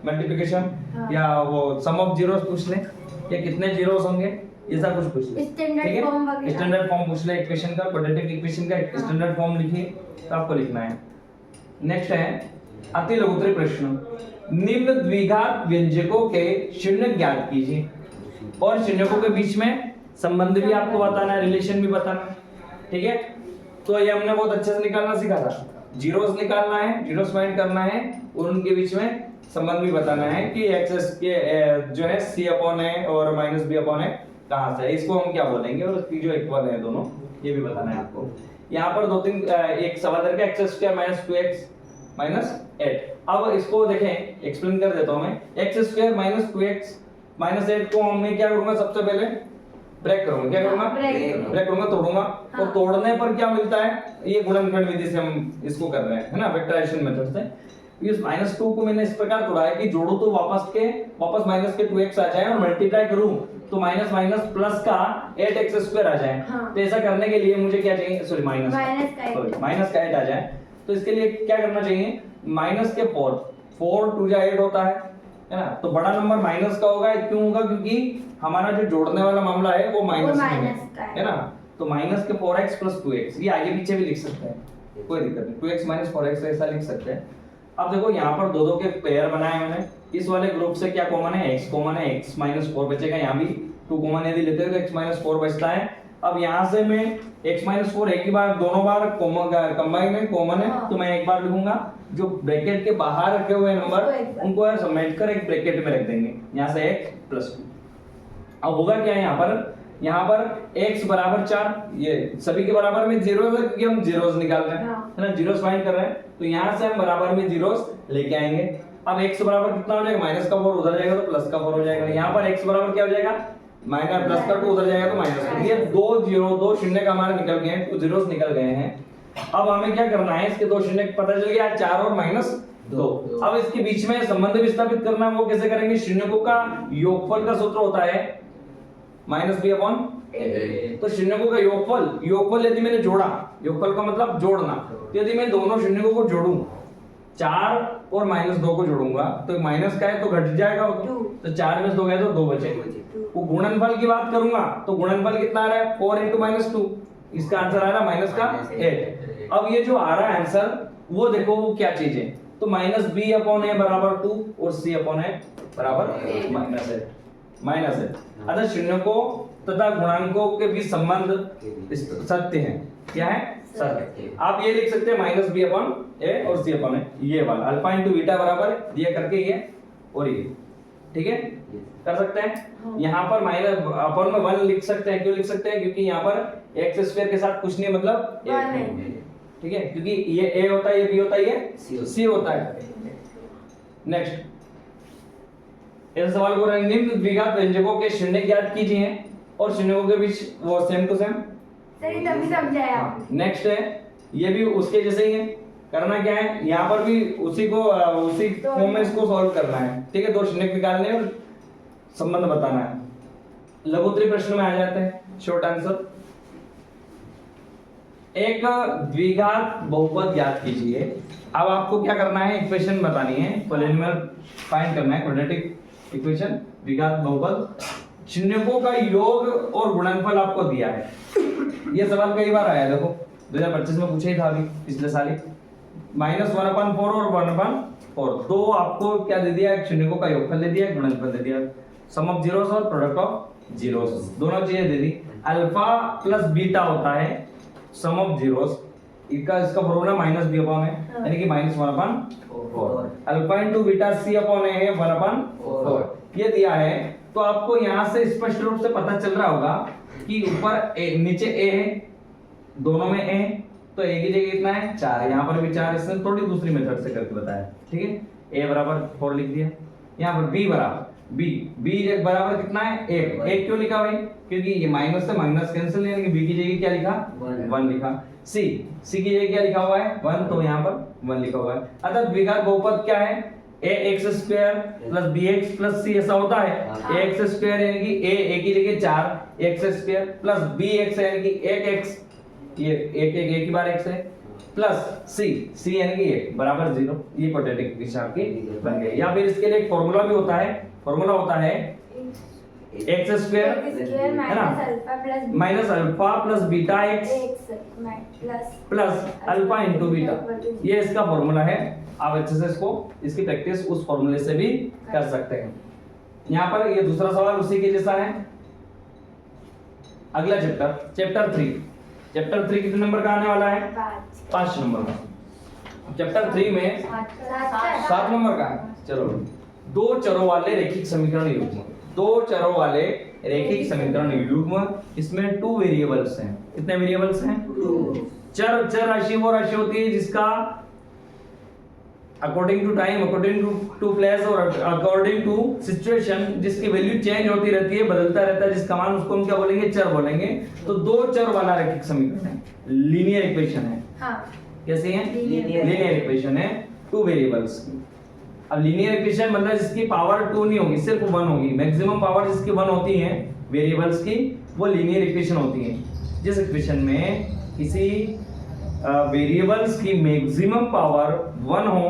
मल्टीप्लिकेशन, हाँ। या वो सम ऑफ जीरोस पूछ ले, या कितने जीरोस होंगे, ऐसा कुछ पूछ ले, स्टैंडर्ड ठीक है? फॉर्म वगैरह। स्टैंडर्ड फॉर्म पूछ ले इक्वेशन का, क्वाड्रेटिक इक्वेशन का स्टैंडर्ड फॉर्म लिखिए, तो आपको लिखना है। नेक्स्ट है अति लघु उत्तरीय प्रश्न, निम्न द्विघात व्यंजकों के शून्य ज्ञात कीजिए, और शून्यकों के बीच में संबंध भी आपको बताना है, रिलेशन भी बताना है, ठीक है। तो ये हमने बहुत अच्छे से निकालना सीखा था, जीरोस निकालना है, जीरोस फाइंड करना है, और उनके बीच में संबंध भी बताना है कि एक्सेस के जो है c अपॉन है और माइनस b अपॉन है कहां से है, इसको हम क्या बोलेंगे, और इसकी जो इक्वल है दोनों, ये भी बताना है आपको। यहाँ पर दो तीन एक सवाल करके x square minus 2x minus 8। अब इसको देखें, एक्सप्लेन कर देता हूं मैं। X square minus 2x minus 8 को मैं क्या करूंगा, सबसे पहले ब्रेक करूंगा, क्या करूंगा, ब्रेक करूंगा, तोड़ूंगा, और तोड़ने पर क्या मिलता है, ये गुणनखंड विधि से हम इसको कर रहे हैं, है ना, वेक्टराइजेशन मेथड से। इस -2 को मैंने इस प्रकार तोड़ा है कि जोड़ो तो वापस माइनस के 2x आ जाए, और मल्टीप्लाई करूं तो माइनस माइनस प्लस का 8x स्क्वायर आ जाए। हाँ। तो ऐसा करने के लिए मुझे क्या चाहिए, सॉरी माइनस का 8 आ जाए, तो इसके लिए क्या करना चाहिए, माइनस के 4 2 जा 8 होता है ना, तो बड़ा नंबर माइनस का होगा, क्यों होगा, क्योंकि हमारा जो जोड़ने वाला मामला है वो माइनस में है ना, तो माइनस के 4x प्लस 2x, ये आगे पीछे भी लिख सकते हैं, कोई दिक्कत नहीं, 2x माइनस 4x ऐसा लिख सकते हैं। अब देखो यहाँ पर दो के पेयर बनाए मैंने, इस वाले ग्रुप से क्या कॉमन है, x कॉमन है, x माइनस 4 बचेगा, यहाँ भी 2 कॉमन यदि लेते हैं तो x माइनस 4 बचता है। अब यहाँ से मैं x माइनस 4 एक ही बार, दोनों बार कंबाइन है, कॉमन है, तो मैं एक बार लिखूंगा, जो ब्रैकेट के बाहर रखे हुए नंबर उनको समेट कर एक ब्रैकेट में रख देंगे, यहाँ से x प्लस 2। अब होगा क्या यहाँ पर x बराबर 4, ये सभी के बराबर में जीरोस है, क्योंकि हम जीरोस निकाल रहे हैं, है ना, जीरोस फाइंड कर रहे हैं, तो यहाँ से हम बराबर में जीरोस लेके आएंगे। अब x बराबर कितना हो जाएगा, माइनस का 4 उधर जाएगा तो प्लस का 4 हो जाएगा, यहाँ पर x बराबर क्या हो जाएगा, माइनस प्लस का 2 उधर जाएगा तो माइनस का, ये दो शून्य का हमारे निकल गए हैं, 2 जीरोस निकल गए हैं। अब हमें क्या करना है, इसके 2 शून्य पता चल गया, 4 और माइनस 2। अब इसके बीच में संबंध विस्थापित करना है, वो कैसे करेंगे, शून्यकों का योगफल का सूत्र होता है माइनस b अपॉन a। तो शून्यकों का योगफल यदि मैंने जोड़ा, योगफल का मतलब जोड़ना, तो यदि मैं दोनों शून्यकों को जोड़ूं, 4 और माइनस 2 को जोड़ूंगा, तो माइनस का है तो घट जाएगा, तो 4 में 2 गए तो 2 बचे। वो गुणनफल की बात करूंगा तो गुणनफल कितना आ रहा है, 4 इंटू माइनस 2, इसका आंसर आ रहा है माइनस का 8। अब ये जो आ रहा है आंसर, वो देखो वो क्या चीज है, तो माइनस b अपॉन a बराबर 2 और c अपॉन a बराबर माइनस है। अतः शून्यकों तथा गुणांकों के बीच संबंध सत्य है, क्या है, सत्य। आप ये लिख सकते हैं माइनस b अपॉन a और c अपॉन a, ये वाला अल्फा इंटू बीटा बराबर दिया करके ये और ये, ठीक है, कर सकते हैं। यहाँ पर माइनस अपॉन में 1 लिख सकते हैं, क्यों लिख सकते हैं, क्योंकि यहाँ पर एक्स स्क्वायर के साथ कुछ नहीं, मतलब ठीक है, क्योंकि ये a होता है, ये b होता है, ये c होता है। नेक्स्ट इस सवाल को निम्न द्विघात व्यंजकों के शून्य ज्ञात कीजिए, और शून्यों के बीच वो सेम टू सेम। सही तभी समझाया। नेक्स्ट है, ये भी उसके जैसे ही है, करना क्या है, यहाँ पर भी उसी फॉर्म में इसको सॉल्व करना है, ठीक है, 2 शून्य निकालने और संबंध बताना है। लघु उत्तरीय प्रश्न में आ जाते हैं, शॉर्ट आंसर। एक द्विघात बहुपद ज्ञात कीजिए। अब आपको क्या करना है, इक्वेशन बतानी है, पॉलिनोमियल फाइंड करना है, क्वाड्रेटिक इक्वेशन, द्विघात बहुपद, शून्यकों का योग और गुणनफल आपको दिया है। ये सवाल कई बार आया, देखो 2025 में पूछा ही था, अभी पिछले साल ही, -1/4 और 1/4, तो आपको क्या दे दिया, एक शून्यकों का योगफल दे दिया, गुणनफल दे दिया, सम ऑफ जीरोस और प्रोडक्ट ऑफ जीरोस, दोनों चीजें दे दी। अल्फा प्लस बीटा होता है सम ऑफ जीरोस, इसका फॉर्मूला -b अपॉन है, यानी कि -1/4, alpha into beta c upon a है 1/4, ये दिया है। तो आपको यहाँ से स्पष्ट रूप से पता चल रहा होगा कि ऊपर नीचे ए है, दोनों में ए, तो ए की जगह कितना है 4, यहाँ पर भी 4, इसने थोड़ी दूसरी मेथड से करके बताया, ठीक है। ए बराबर 4 लिख दिया, यहाँ पर बी बराबर बी बराबर कितना है 1, 1 क्यों लिखा भाई, क्योंकि ये माइनस से माइनस कैंसिल, यानी कि बी की जगह क्या लिखा 1 लिखा। सी की जगह क्या लिखा हुआ है 1, तो यहाँ पर 1 लिखा हुआ है। अतः द्विघात बहुपद क्या है ax square plus bx plus c, ऐसा होता है। ax स्क्वायर यानी कि a की जगह 4 x स्क्वायर प्लस bx यानी कि 1x, ये एक ही बार x है, प्लस c यानी कि 1 बराबर 0, ये क्वाड्रेटिक इक्वेशन आपकी बन गई। या फिर इसके लिए एक फार्मूला भी होता है, फार्मूला होता है x स्क्वायर है ना minus alpha plus beta x plus alpha into beta, ये इसका फार्मूला है। आप अच्छे से इसको इसकी प्रैक्टिस उस फार्मूले से भी कर सकते हैं। यहाँ पर ये दूसरा सवाल उसी के जैसा है। अगला चैप्टर 3 कितने नंबर का आने वाला है 5 नंबर का। चैप्टर 3 में 7 नंबर का है। चलो, दो चरों वाले रैखिक समीकरण युग्म, दो चरों वाले रैखिक समीकरण युग्म, इसमें 2 वेरिएबल्स हैं। कितने वेरिएबल्स हैं 2। चर राशि वो राशि होती है जिसका according to time, according to place और अकॉर्डिंग टू सिचुएशन जिसकी वैल्यू चेंज होती रहती है, बदलता रहता है, जिसका मान उसको हम क्या बोलेंगे चर बोलेंगे। तो दो चर वाला रैखिक समीकरण है, लीनियर इक्वेशन है। हाँ। कैसी है लीनियर इक्वेशन है 2 वेरिएबल्स की। अब लीनियर इक्वेशन मतलब जिसकी पावर 2 नहीं होगी, सिर्फ 1 होगी। मैक्सिमम पावर जिसकी 1 होती है वेरिएबल्स की, वो लीनियर इक्वेशन होती है। जिस इक्वेशन में किसी वेरिएबल्स की मैक्सिमम पावर 1 हो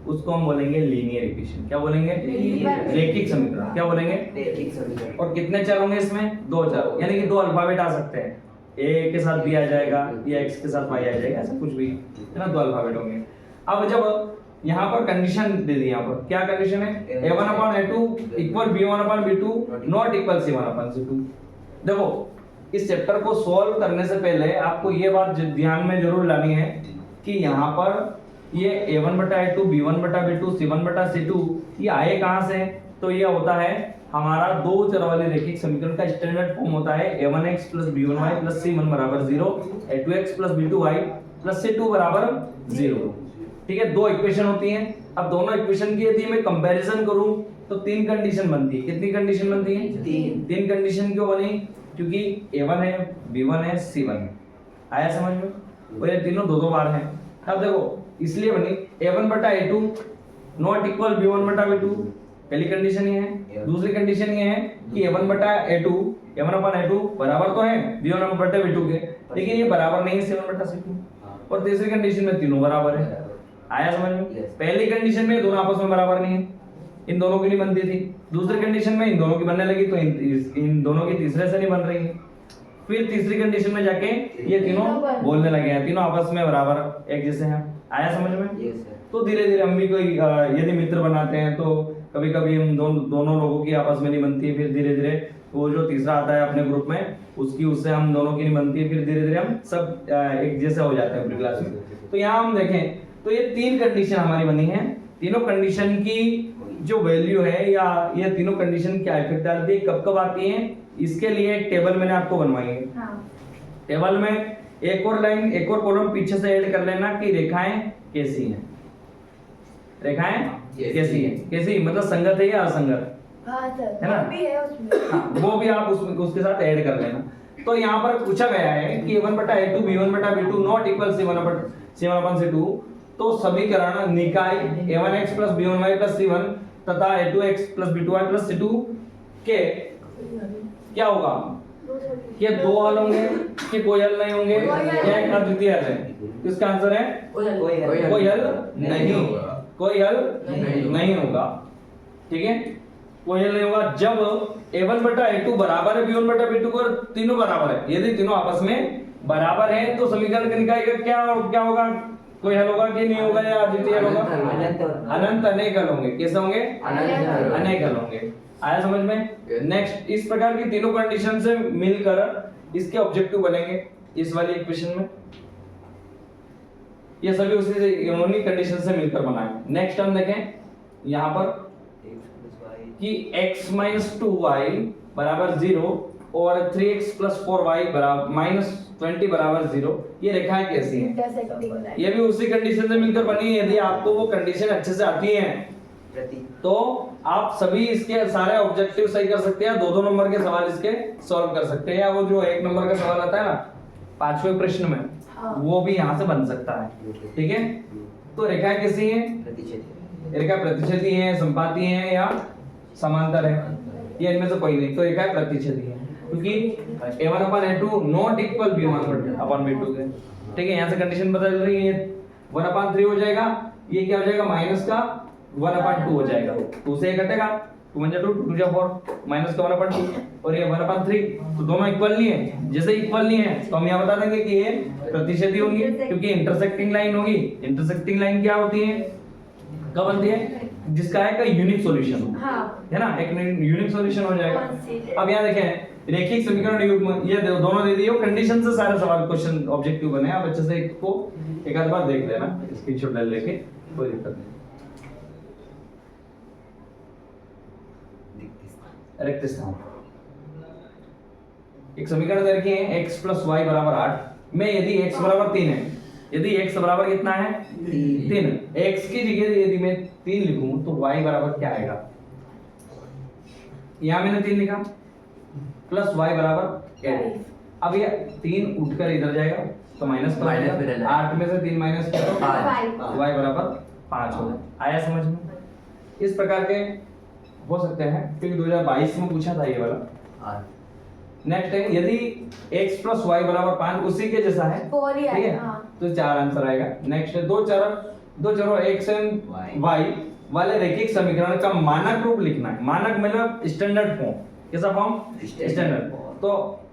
उसको हम बोलेंगे लीनियर इक्वेशन। क्या बोलेंगे रैखिक समीकरण। क्या बोलेंगे रैखिक समीकरण। और कितने चर होंगे इसमें 2 चर, यानी कि 2 अल्फाबेट आ सकते हैं। a के साथ b आ जाएगा या x के साथ y आ जाएगा, ऐसा कुछ भी है ना, 2 अल्फाबेट होंगे। अब जब यहाँ पर कंडीशन दे दी, यहाँ पर क्या कंडीशन है a1/a2 equal b1/b2 not equal c1/c2। देखो, इस चैप्टर को सॉल्व करने से पहले आपको ये बात ध्यान में जरूर लानी है कि यहाँ पर ये a1/a2 b1/b2 c1/c2 ये आए कहाँ से, तो ये होता है हमारा दो चर वाले रैखिक समीकरण का स्टैंडर्ड फॉर्म होता है a1x + b1y + c1 = 0, a2x + b2y + c2 = 0। ठीक है, दो इक्वेशन होती हैं। अब दोनों इक्वेशन की यदि मैं कंपैरिजन करूं तो 3 कंडीशन बनती है। कितनी कंडीशन बनती है 3 कंडीशन क्यों बनी, क्योंकि a1 है b1 है c1 है। आया समझ में, और ये तीनों दो बार हैं। अब देखो इसलिए बनी a1/a2 नॉट इक्वल b1/b2, पहली कंडीशन ये है। दूसरी कंडीशन ये है कि a1/a2 बराबर तो है b1/b2 के, लेकिन ये बराबर नहीं है c1/c2। और तीसरी कंडीशन में तीनों बराबर है। आया समझ में, पहली कंडीशन में दोनों आपस में बराबर नहीं है, इन दोनों की नहीं बनती थी। दूसरी कंडीशन में इन दोनों की बनने लगी तो इन दोनों की तीसरे से नहीं बन रही है। फिर तीसरी कंडीशन में जाके ये तीनों बोलने लगे हैं, तीनों आपस में बराबर एक जैसे हैं। आया समझ में। तो धीरे धीरे हम भी कोई यदि मित्र बनाते हैं तो कभी कभी हम दोनों लोगों की आपस में नहीं बनती है, फिर धीरे धीरे वो जो तीसरा आता है अपने ग्रुप में उससे हम दोनों की नहीं बनती है, फिर धीरे धीरे हम सब एक जैसे हो जाते हैं पूरी क्लास में। तो यहाँ हम देखें तो ये 3 कंडीशन हमारी बनी है। तीनों कंडीशन की जो वैल्यू है या ये तीनों कंडीशन क्या इफेक्ट डालती है, कब कब आती है, इसके लिए एक टेबल मैंने आपको बनवाई है। टेबल में एक और लाइन एक और कॉलम पीछे से ऐड कर लेना कि रेखाएं कैसी हैं। रेखाएं कैसी हैं, कैसी मतलब संगत है या असंगत है ना, वो भी आप उसमें उसके साथ ऐड कर लेना। तो यहाँ पर पूछा गया है कि a1/a2 b1/b2 not equal c1/c2, तो समीकरण निकाय a1x + b1y + c1 तथा a2x + b2y + c2 के क्या होगा, ये 2 हल होंगे कि कोई हल नहीं होंगे, या एक अद्वितीय हल है। तो इसका आंसर है कोई हल नहीं, कोई हल नहीं होगा। ठीक है, कोई हल नहीं होगा जब a1/a2 बराबर है b1/b2 को, तीनों बराबर है। यदि तीनों आपस में बराबर है तो समीकरण का निकाय का क्या होगा, कोई हल होगा कि नहीं होगा, या अद्वितीय हल होगा, अनंत अनेक हल होंगे। कैसे होंगे, अनेक हल होंगे। आया समझ में। नेक्स्ट, इस प्रकार की तीनों कंडीशन से मिलकर इसके ऑब्जेक्टिव बनेंगे इस वाली इक्वेशन में। ये सभी उसी से उन्हीं कंडीशन से मिलकर बनाए। नेक्स्ट हम देखें यहाँ पर कि x माइनस 2y बराबर 0 और 3x प्लस 4y बराबर माइनस 20 बराबर 0, ये रेखाएं कैसी हैं? Intersecting line. ये भी उसी कंडीशन से मिलकर बनी है। यदि आपको वो कंडीशन अच्छे से आती है तो आप सभी इसके सारे ऑब्जेक्टिव सही कर सकते हैं, 2-2 नंबर के सवाल इसके सॉल्व कर सकते हैं, या वो जो 1 नंबर का सवाल आता है ना 5वें प्रश्न में, हाँ। वो भी यहाँ से बन सकता है। ठीक है, तो रेखाएं कैसी हैं? रेखा प्रतिच्छेदी है, संपाती है या समांतर है? ये इनमें से कोई नहीं, तो रेखा प्रतिच्छेदी है, क्योंकि a1/a2 नॉट इक्वल b1/b2 के। ठीक है, यहाँ से कंडीशन बदल रही है, 1/3 हो जाएगा, ये क्या हो जाएगा माइनस का 1/2 हो जाएगा, 2 से 1 कटेगा, 2 × 2 2 × 4 माइनस का 1/2, और ये 1/3, तो दोनों इक्वल नहीं है। जैसे इक्वल नहीं है तो हम यहाँ बता देंगे कि ये प्रतिच्छेदी होंगी, क्योंकि इंटरसेक्टिंग लाइन होगी। इंटरसेक्टिंग लाइन क्या होती है, कब बनती है? जिसका है का यूनिक सॉल्यूशन हो, हाँ। है ना, एक यूनिक सॉल्यूशन हो जाएगा। अब यहाँ देखें, रेखिक समीकरण युग्म, ये दोनों दे दिए, कंडीशन से सारे सवाल क्वेश्चन ऑब्जेक्टिव बने। आप अच्छे से इसको एक आध बार देख लेना, स्क्रीनशॉट ले लेके, कोई दिक्कत नहीं। रिक्त स्थान, एक समीकरण दे रखी है x + y = 8 में यदि x = 3 है, यदि x बराबर कितना है 3, x की जगह यदि मैं 3 लिखूं तो y बराबर क्या आएगा? यहां मैंने 3 लिखा प्लस y बराबर 8। अब ये 3 उठकर इधर जाएगा तो माइनस पर आएगा, 8 में से 3 माइनस करो तो y बराबर 5 होगा। आया समझ में? इस प्रकार के हो सकते हैं, क्योंकि 2022 में पूछा था ये वाला। नेक्स्ट है, यदि x + y = 5 उसी के जैसा है, ठीक है, तो 4 आंसर आएगा। नेक्स्ट है, दो चरों x और y वाले रैखिक समीकरण का मानक रूप लिखना है। मानक मतलब स्टैंडर्ड फॉर्म। कैसा फॉर्म? स्टैंडर्ड। तो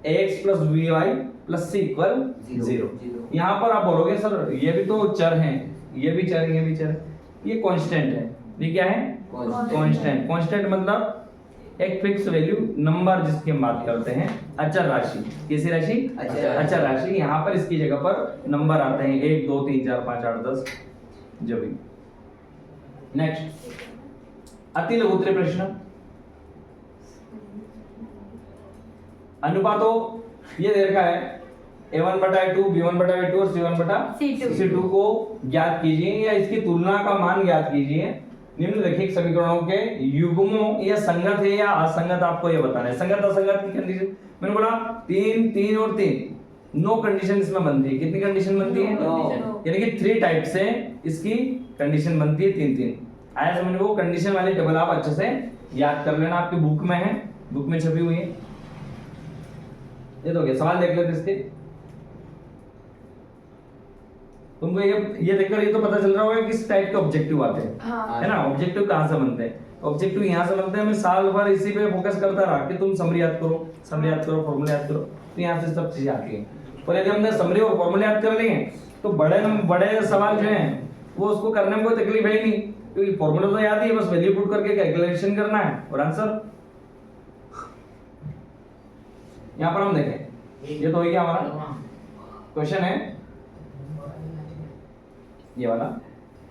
x + vy + c = 0। यहाँ पर आप बोलोगे सर ये भी तो चर हैं, ये भी चर, ये भी चर, ये कांस्टेंट है। ये क्या है? कांस्टेंट। कांस्टेंट मतलब एक फिक्स वैल्यू, नंबर जिसकी हम बात करते हैं, अचर राशि। कैसी राशि? अचर राशि। यहाँ पर इसकी जगह पर नंबर आते हैं 1 2 3 4 5 8 10 जो भी। नेक्स्ट, अति लघुत्तरीय प्रश्न। अनुपातों ये दे रखा है, a1/a2 b1/b2 और c1/c2 को ज्ञात कीजिए या इसकी तुलना का मान ज्ञात कीजिए। निम्नलिखित समीकरणों के युग्मों या संगत है या असंगत, आपको ये बताना है। संगत असंगत की कंडीशन मैंने बोला 3 3 और 3, 9 कंडीशन इसमें बनती है। कितनी कंडीशन बनती है? यानी कि 3 टाइप से इसकी कंडीशन बनती है, 3 3। आया समझ में? वो कंडीशन वाली टेबल आप अच्छे से याद कर लेना, आपकी बुक में है, बुक में छपी हुई है। ये तो क्या सवाल देख लेते इसके। तुमको ये देखकर ये तो पता चल रहा होगा किस टाइप के ऑब्जेक्टिव आते हैं, है ना। ऑब्जेक्टिव कहाँ से बनते हैं? ऑब्जेक्टिव यहाँ से बनते हैं। मैं साल भर इसी पे फोकस करता रहा कि तुम समरी याद करो, फॉर्मूला याद करो, तो यहाँ से सब चीजें आती हैं। और यदि हमने समरी और फॉर्मूला याद कर लिए तो बड़े सवाल जो हैं वो उसको करने में कोई तकलीफ है ही नहीं, क्योंकि फॉर्मूला तो याद ही है, बस वैल्यू पुट करके कैलकुलेशन करना है और आंसर। यहाँ पर हम देखें, ये तो हो गया हमारा क्वेश्चन है ये वाला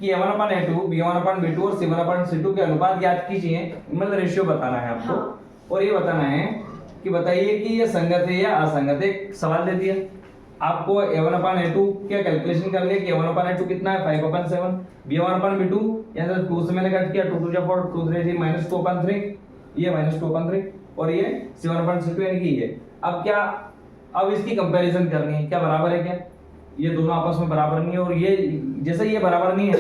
कि a1/a2 b1/b2 और c1/c2 के अनुपात ज्ञात कीजिए। मतलब रेशियो बताना है आपको। और ये बताना है कि बताइए कि ये संगत है या असंगत है। एक सवाल दे दिया आपको, a1/a2 क्या कैलकुलेशन कर लिया कि a1/a2 कितना है 5/7, b1/b2 यानी 2 से मैंने कट किया, 2 2 4 2 3 -2/3, ये -2/3, और ये c1/c2 यानी कि ये। अब क्या, अब इसकी कंपैरिजन करनी है, क्या बराबर है क्या? ये दोनों आपस में बराबर नहीं है, और ये जैसे ये बराबर नहीं है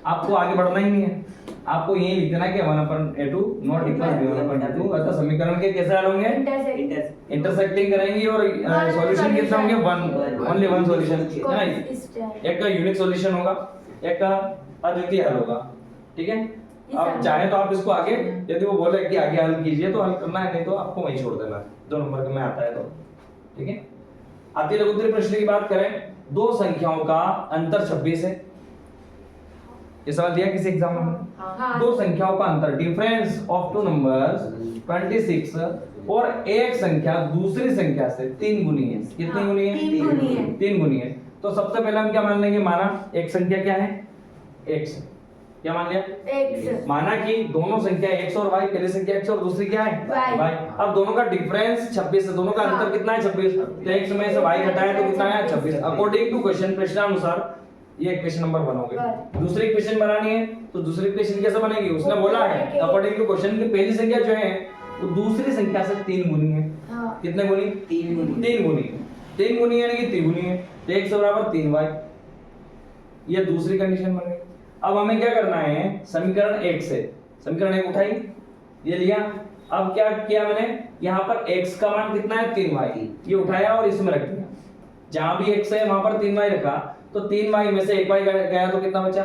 आपको आगे बढ़ना ही नहीं है। आपको यही लिख देना कि 1/a2 नॉट इक्वल b1/b2। अतः समीकरण के कैसे हल होंगे? इंटरसेक्टिंग करेंगे और सॉल्यूशन कितना होंगे? ओनली वन सॉल्यूशन, है ना। एक का यूनिक सॉल्यूशन होगा, एक का अद्वितीय हल होगा। ठीक है, अब चाहे तो आप इसको आगे, यदि वो बोले कि आगे हल कीजिए तो हल करना है, नहीं तो आपको वहीं छोड़ देना है 2 नंबर में आता है तो। ठीक है, अति लघुत्तरीय प्रश्न की बात करें, 2 संख्याओं का अंतर 26 है। ये सवाल दिया किसी एग्जाम में? हाँ। 2 संख्याओं का अंतर, डिफरेंस ऑफ 2 नंबर्स 26, और एक संख्या दूसरी संख्या से 3 गुनी है। कितनी गुनी है? 3 गुनी है। तो सबसे पहले हम क्या मान लेंगे? माना एक संख्या क्या है? x। क्या मान लिया? एक्स माना कि दोनों संख्या x और y, पहली संख्या x और दूसरी क्या है? Y। अब दोनों का डिफरेंस 26 है, दोनों का हाँ। अंतर कितना है? 26। तो x में से y घटाए तो कितना है? 26। अकॉर्डिंग टू क्वेश्चन, प्रश्नानुसार ये इक्वेशन नंबर 1 हो गई। दूसरी इक्वेशन बनानी है तो दूसरी इक्वेशन कैसे बनेगी? उसने बोला है अकॉर्डिंग टू क्वेश्चन की पहली संख्या जो है वो दूसरी संख्या से 3 गुनी है। हाँ। कितने गुनी? 3 गुनी। 3 गुनी, 3 गुनी यानी कि त्रिगुनी है। तो x बराबर 3y, ये दूसरी कंडीशन बन गई। अब हमें क्या करना है? समीकरण 1 से समीकरण 1 उठाई, ये लिया। अब क्या किया मैंने? यहाँ पर x का मान कितना है? 3y, ये उठाया और इसमें रख दिया। जहां भी x है वहां पर 3y रखा, तो 3y में से 1y गया तो कितना बचा?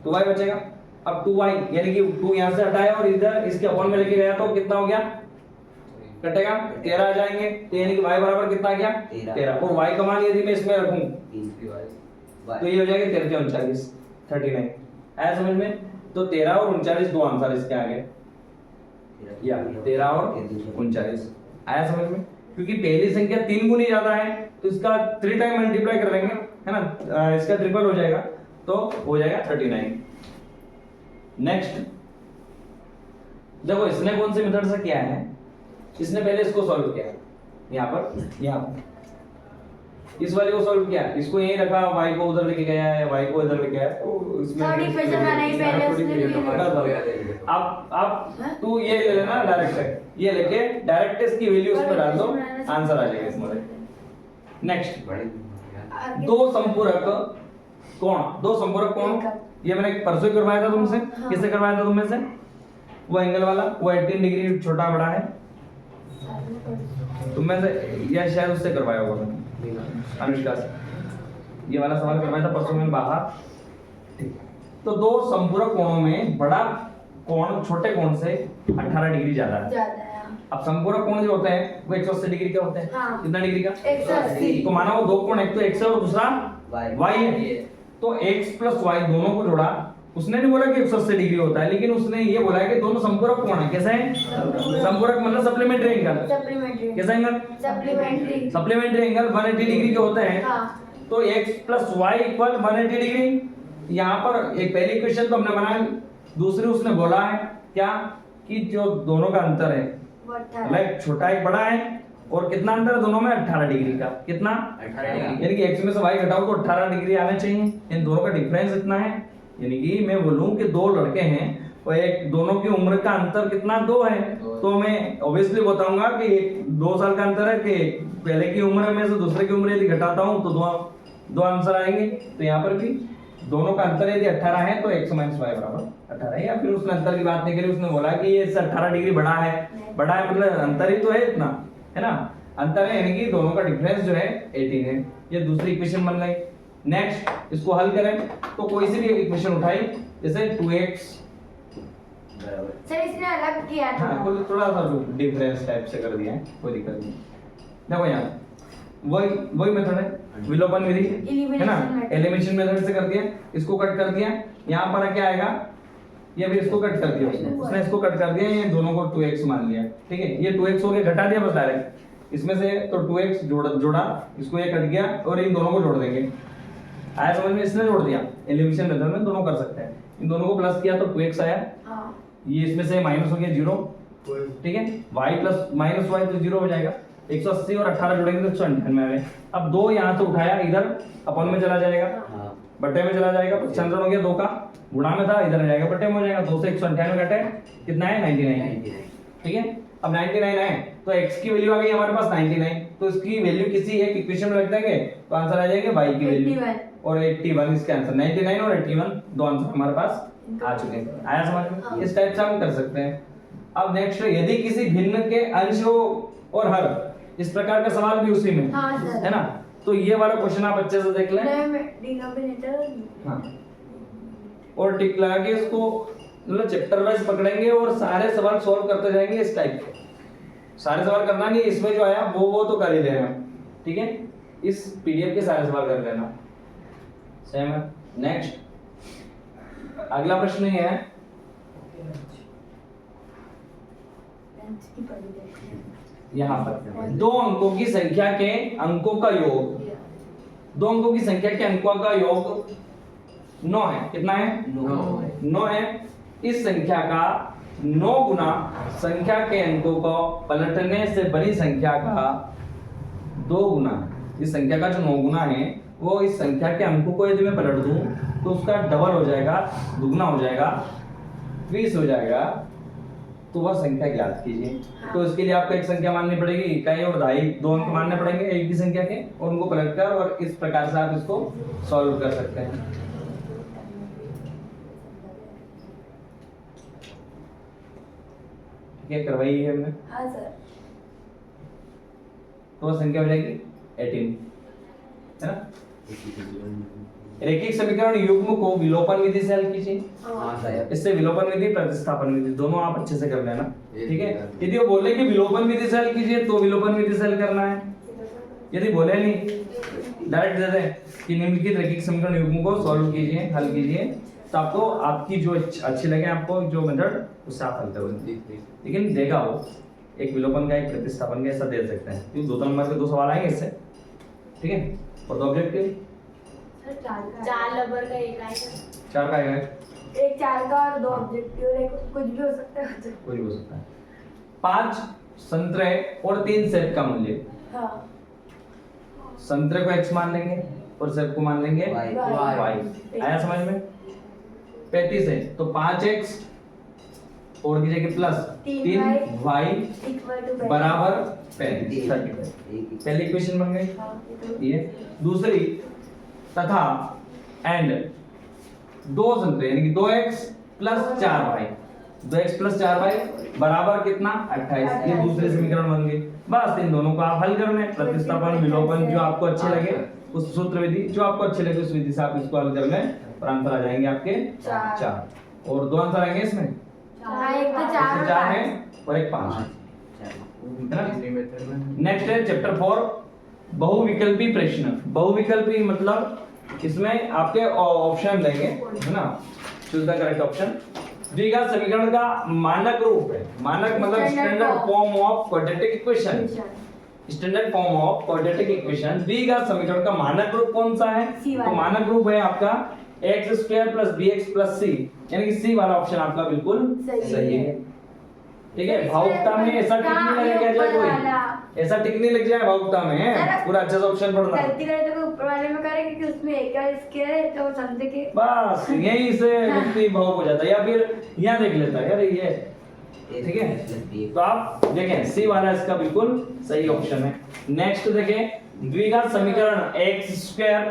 2y बचेगा। अब 2y यानी कि 2 यहां से हटाया और इधर इसके अपॉन में लेके गया तो कितना हो गया? कटेगा 13 आ जाएंगे। तो यानी कि y बराबर कितना गया? 13। और y का मान यदि मैं इसमें रखूं तो ये हो जाएगा 13 39 39। आया समझ में? तो 13 और 39 दो आंसर इसके आ गए, या 13 और 39। आया समझ में? क्योंकि पहली संख्या 3 गुनी ज्यादा है तो इसका 3 टाइम मल्टीप्लाई कर लेंगे, है ना? इसका ट्रिपल हो जाएगा तो हो जाएगा 39। नेक्स्ट देखो, इसने कौन से मेथड से किया है? इसने पहले इसको सॉल्व किया, यहाँ पर इस वाले को सॉल्व किया, इसको यहीं रखा, y को उधर लेके गया है, y को इधर लेके गया है, तो इसमें थर्ड इक्वेशन बनाई पहले उसने। अब तू ये ले लेना डायरेक्ट, ये लेके डायरेक्ट इसकी वैल्यू उसमें डाल दो, आंसर आ जाएगा इसमें। नेक्स्ट, दो संपूरक कोण, ये मैंने परसों करवाया था तुमसे। हाँ। किससे करवाया था तुम में से? वो एंगल वाला, वो 18 डिग्री छोटा बड़ा है, तुम में से या शायद उससे करवाया होगा अनुष्का से। ये वाला सवाल करवाया था परसों में बाहर। ठीक, तो दो संपूरक कोणों में बड़ा कोण छोटे कोण से 18 डिग्री ज्यादा है। अब संपूरक कोण जो होते हैं वो 180 डिग्री के होते हैं। हाँ। कितना डिग्री का? 180। तो माना वो दो कोण, एक तो x है और दूसरा y है, तो x प्लस y दोनों को जोड़ा। उसने नहीं बोला कि 180 डिग्री होता है, लेकिन उसने ये बोला है कि दोनों संपूरक कोण है। कैसे है? संपूरक मतलब सप्लीमेंट्री एंगल। कैसा एंगल? सप्लीमेंट्री एंगल 180 डिग्री के होते हैं। हाँ। तो x plus y equal 180 degree. यहाँ पर एक पहली इक्वेशन तो हमने बनाई, दूसरी उसने बोला है क्या कि जो दोनों का अंतर है, मतलब छोटा एक बड़ा है, और कितना अंतर है दोनों में? 18 डिग्री का। कितना? 18 डिग्री। यानी कि x में से y घटाओ तो 18 डिग्री आना चाहिए। इन दोनों का डिफरेंस इतना है। यानी कि मैं बोलूं कि दो लड़के हैं और एक दोनों की उम्र का अंतर कितना? 2 है, तो मैं ऑब्वियसली बताऊंगा कि 2 साल का अंतर है, कि पहले की उम्र में से दूसरे की उम्र यदि घटाता हूं तो दो आंसर आएंगे। तो यहाँ पर भी दोनों का अंतर यदि 18 है तो x माइनस y बराबर 18 है। या फिर उसने अंतर की बात नहीं करी, उसने बोला कि ये 18 डिग्री बड़ा है मतलब अंतर ही तो है इतना, है ना? अंतर है यानी कि दोनों का डिफरेंस जो है 18 है। ये दूसरी इक्वेशन बन गई। नेक्स्ट, इसको हल करें तो कोई सी भी इक्वेशन उठाई, जैसे 2x सर इसने अलग किया था। हाँ, कोई थोड़ा सा डिफरेंस टाइप से कर दिया है, कोई दिक्कत नहीं। देखो यहाँ वही मेथड है, विलोपन विधि, है ना? एलिमिनेशन मेथड से कर दिया, इसको कट कर दिया। यहाँ पर क्या आएगा? ये भी इसको कट कर दिया उसने इसको कट कर दिया, ये दोनों को 2x मान लिया। ठीक है, ये 2x हो गया, घटा दिया बस डायरेक्ट इसमें से, तो 2x जोड़ा, इसको ये कट गया और इन दोनों को जोड़ देंगे। आया समझ में? इसने जोड़ दिया। एलिमिनेशन मेथड में दोनों कर सकते हैं। इन दोनों को प्लस किया तो 2x आया, ये इसमें से माइनस हो गया 0। ठीक है, y प्लस माइनस y तो 0 हो जाएगा। 180 और 18 जोड़ेंगे तो 198 में। अब 2 यहाँ से उठाया, इधर अपॉन में चला जाएगा, बट्टे में चला जाएगा, 95 हो गया, 2 का गुणा में था, इधर आ जाएगा, बट्टे में हो जाएगा। 2 से 198 घटे कितना है? 99। ठीक है, अब 99 है तो x की वैल्यू आ गई हमारे पास 99, तो इसकी वैल्यू किसी एक इक्वेशन में रख देंगे तो आंसर आ जाएगा y की वैल्यू और 81। इसका आंसर 99 और 81 दो आंसर हमारे पास आ चुके हैं। आया समझ में? इस टाइप से हम कर सकते हैं। अब नेक्स्ट, यदि किसी भिन्न के अंश और हर, इस प्रकार का सवाल भी उसी में, हाँ सर। है ना? तो ये वाला क्वेश्चन आप अच्छे से देख लें। हाँ, और टिक लगा के इसको मतलब चैप्टर वाइज पकड़ेंगे और सारे सवाल सॉल्व करते जाएंगे। इस टाइप के सारे सवाल करना नहीं, इसमें जो आया वो तो कर ही लेना। ठीक है, इस पीडीएफ के सारे सवाल कर लेना। सेम है। नेक्स्ट, अगला प्रश्न ये है, यहाँ पर दो अंकों की संख्या के अंकों का योग, दो अंकों की संख्या के अंकों का योग 9 है। कितना है? 9 है। इस संख्या का 9 गुना संख्या के अंकों को पलटने से बड़ी संख्या का 2 गुना। इस संख्या का जो 9 गुना है वो इस संख्या के अंकों को यदि मैं पलट दूं तो उसका डबल हो जाएगा, दुगना हो जाएगा, 20 हो जाएगा। तो वह संख्या ज्ञात कीजिए। तो इसके लिए आपको एक संख्या माननी पड़ेगी, इकाई और दहाई 2 अंक मानने पड़ेंगे एक ही संख्या के, और उनको पलटकर और इस प्रकार से आप इसको सॉल्व कर सकते हैं। ठीक है, करवाई है हमने। हाँ सर। तो वह संख्या हो जाएगी 18, है ना। रैखिक समीकरण युग्म को विलोपन विधि से हल कीजिए। हाँ सर। इससे विलोपन विधि, प्रतिस्थापन विधि दोनों आप अच्छे से कर लेना। ठीक है, ठीक है। यदि वो बोले कि विलोपन विधि से हल कीजिए तो विलोपन विधि से हल करना है। यदि बोले नहीं, डायरेक्ट दे दे कि निम्नलिखित रैखिक समीकरण युग्म को सॉल्व कीजिए, हल कीजिए, तो आपको आपकी जो अच्छी लगे आपको जो मेथड उससे आप हल करोगे। लेकिन देगा वो एक विलोपन का, एक प्रतिस्थापन का, ऐसा दे सकते हैं क्योंकि 2 नंबर के 2 सवाल आएंगे इससे। ठीक है, और 2 ऑब्जेक्टिव, 4 नंबर का एक आएगा, 4 का आएगा, एक 4 का और 2 ऑब्जेक्टिव, और एक कुछ भी हो सकता है तो। कोई हो सकता है। 5 संतरे और 3 सेब का मूल्य। हाँ। संतरे को x मान लेंगे और सेब को मान लेंगे Y। y। आया समझ में? 35 है तो 5x और की जगह प्लस 3y बराबर 35। पहली इक्वेशन बन गई ये। दूसरी, तथा एंड 2 संतरे यानी कि 2x plus 4y, 2x plus 4y बराबर कितना? 28। ये दूसरे समीकरण बन गए। बस इन दोनों को आप हल करना है, प्रतिस्थापन विलोपन जो आपको अच्छे लगे उस सूत्र विधि, जो आपको अच्छे लगे उस विधि से आप इसको हल कर लें और आंसर आ जाएंगे आपके 4। और 2 आंसर आएंगे इसमें, हाँ, एक तो 4 है और एक 5 है। नेक्स्ट है चैप्टर 4 बहुविकल्पी प्रश्न। बहुविकल्पी मतलब इसमें आपके ऑप्शन देंगे, है ना, चूज द करेक्ट ऑप्शन। द्विघात समीकरण का मानक रूप है। मानक मतलब standard form of quadratic equation. Standard form of quadratic equation. द्विघात समीकरण का मानक रूप कौन सा है? तो मानक रूप है आपका x² + bx + c, यानी कि c वाला ऑप्शन आपका बिल्कुल सही है। ठीक है, भावुकता में ऐसा टिक नहीं लग जाए, कोई ऐसा टिक नहीं लग जाए भावुकता में, पूरा अच्छे से ऑप्शन पढ़ना। गलती करे तो ऊपर वाले में करे क्योंकि उसमें एक और स्क्वायर है तो समझे कि बस यही से व्यक्ति भावुक हो जाता है, या फिर यहाँ देख लेता है यार ये। ठीक है, तो आप देखें सी वाला इसका बिल्कुल सही ऑप्शन है। नेक्स्ट देखें द्विघात समीकरण x²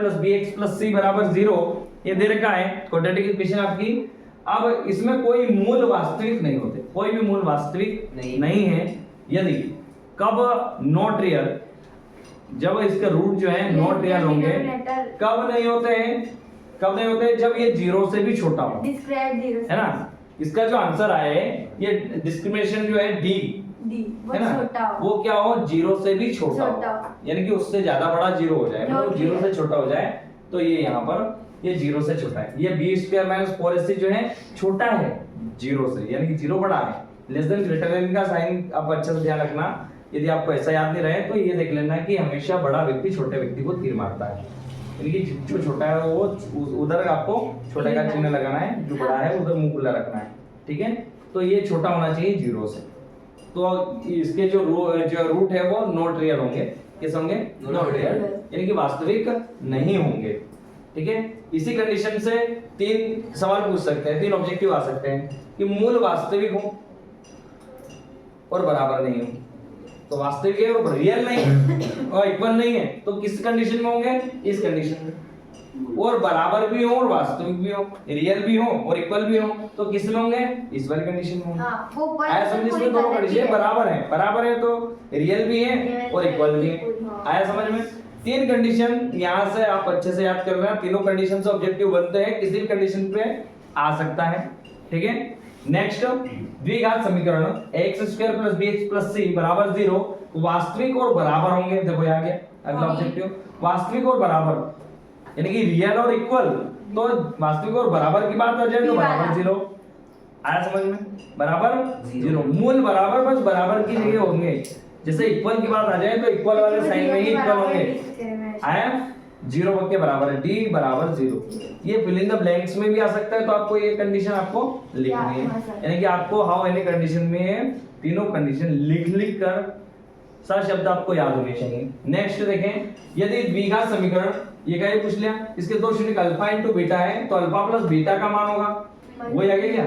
+ bx + c = 0 ये दे रखा है, क्वाड्रेटिक इक्वेशन आपकी। अब इसमें कोई मूल वास्तविक नहीं होते, कोई भी मूल वास्तविक नहीं है। यदि कब नॉट रियल, जब इसका रूट जो है नॉट रियल होंगे, कब नहीं होते हैं? कब नहीं होते? जब ये 0 से भी छोटा हो, डिस्क्राइब 0 है ना। इसका जो आंसर आए ये डिस्क्रिमिनेशन जो है डी, है ना, वो क्या हो? 0 से भी छोटा हो, यानी कि उससे ज्यादा बड़ा 0 हो जाए, मतलब 0 से छोटा हो जाए। तो ये यहाँ पर ये 0 से छोटा है। ये b² - 4ac जो है छोटा है 0 से, यानी कि 0 बड़ा है। लेस देन ग्रेटर देन का साइन आप अच्छे से ध्यान रखना। यदि आपको ऐसा याद नहीं रहे तो ये देख लेना कि हमेशा बड़ा व्यक्ति छोटे व्यक्ति को तीर मारता है, यानी कि जो छोटा है वो उधर आपको छोटे का चिन्ह लगाना है, जो बड़ा है उधर मुंह खुला रखना है। ठीक है, तो ये छोटा होना चाहिए 0 से। तो इसके जो रूट है वो नॉट रियल होंगे। किस होंगे? नॉट रियल, यानी कि वास्तविक नहीं होंगे। ठीक है, इसी कंडीशन से 3 सवाल पूछ सकते हैं, 3 ऑब्जेक्टिव आ सकते हैं कि मूल वास्तविक हो और बराबर नहीं हो। तो वास्तविक है और रियल नहीं और इक्वल नहीं है, तो किस कंडीशन में होंगे? इस कंडीशन में। और बराबर भी हो और वास्तविक भी हो, रियल भी हो और इक्वल भी हो, तो किस में होंगे? इस वाली कंडीशन में होंगे। हाँ, वो पर आया समझ? इसमें दोनों कंडीशन बराबर है तो रियल भी है और इक्वल भी है। आया समझ में? 3 कंडीशन यहाँ से आप अच्छे से याद कर लेना। तीनों कंडीशन से ऑब्जेक्टिव बनते हैं, किसी भी कंडीशन पे आ सकता है। ठीक है, नेक्स्ट द्विघात समीकरण x² + bx + c = 0 वास्तविक और बराबर होंगे। देखो आ गया अगला ऑब्जेक्टिव, वास्तविक और बराबर, यानी कि रियल और इक्वल। तो वास्तविक और बराबर की बात आ जाए तो बराबर 0। आया समझ में? बराबर 0, मूल बराबर, बस बराबर की जगह होंगे। जैसे इक्वल की बात आ जाए तो इक्वल वाले साइन में ही इक्वल होंगे। आया? जीरो के बराबर है, डी बराबर 0। ये फिल इन द ब्लैंक्स में भी आ सकता है, तो आपको ये कंडीशन आपको लिखनी है, यानी कि आपको हाउ एनी कंडीशन में तीनों कंडीशन लिख कर सारे शब्द आपको याद होने चाहिए। नेक्स्ट देखें, यदि द्विघात समीकरण, ये क्या, ये पूछ लिया, इसके दो शून्य अल्फा इंटू बीटा है, तो अल्फा प्लस बीटा का मान होगा, वो आगे क्या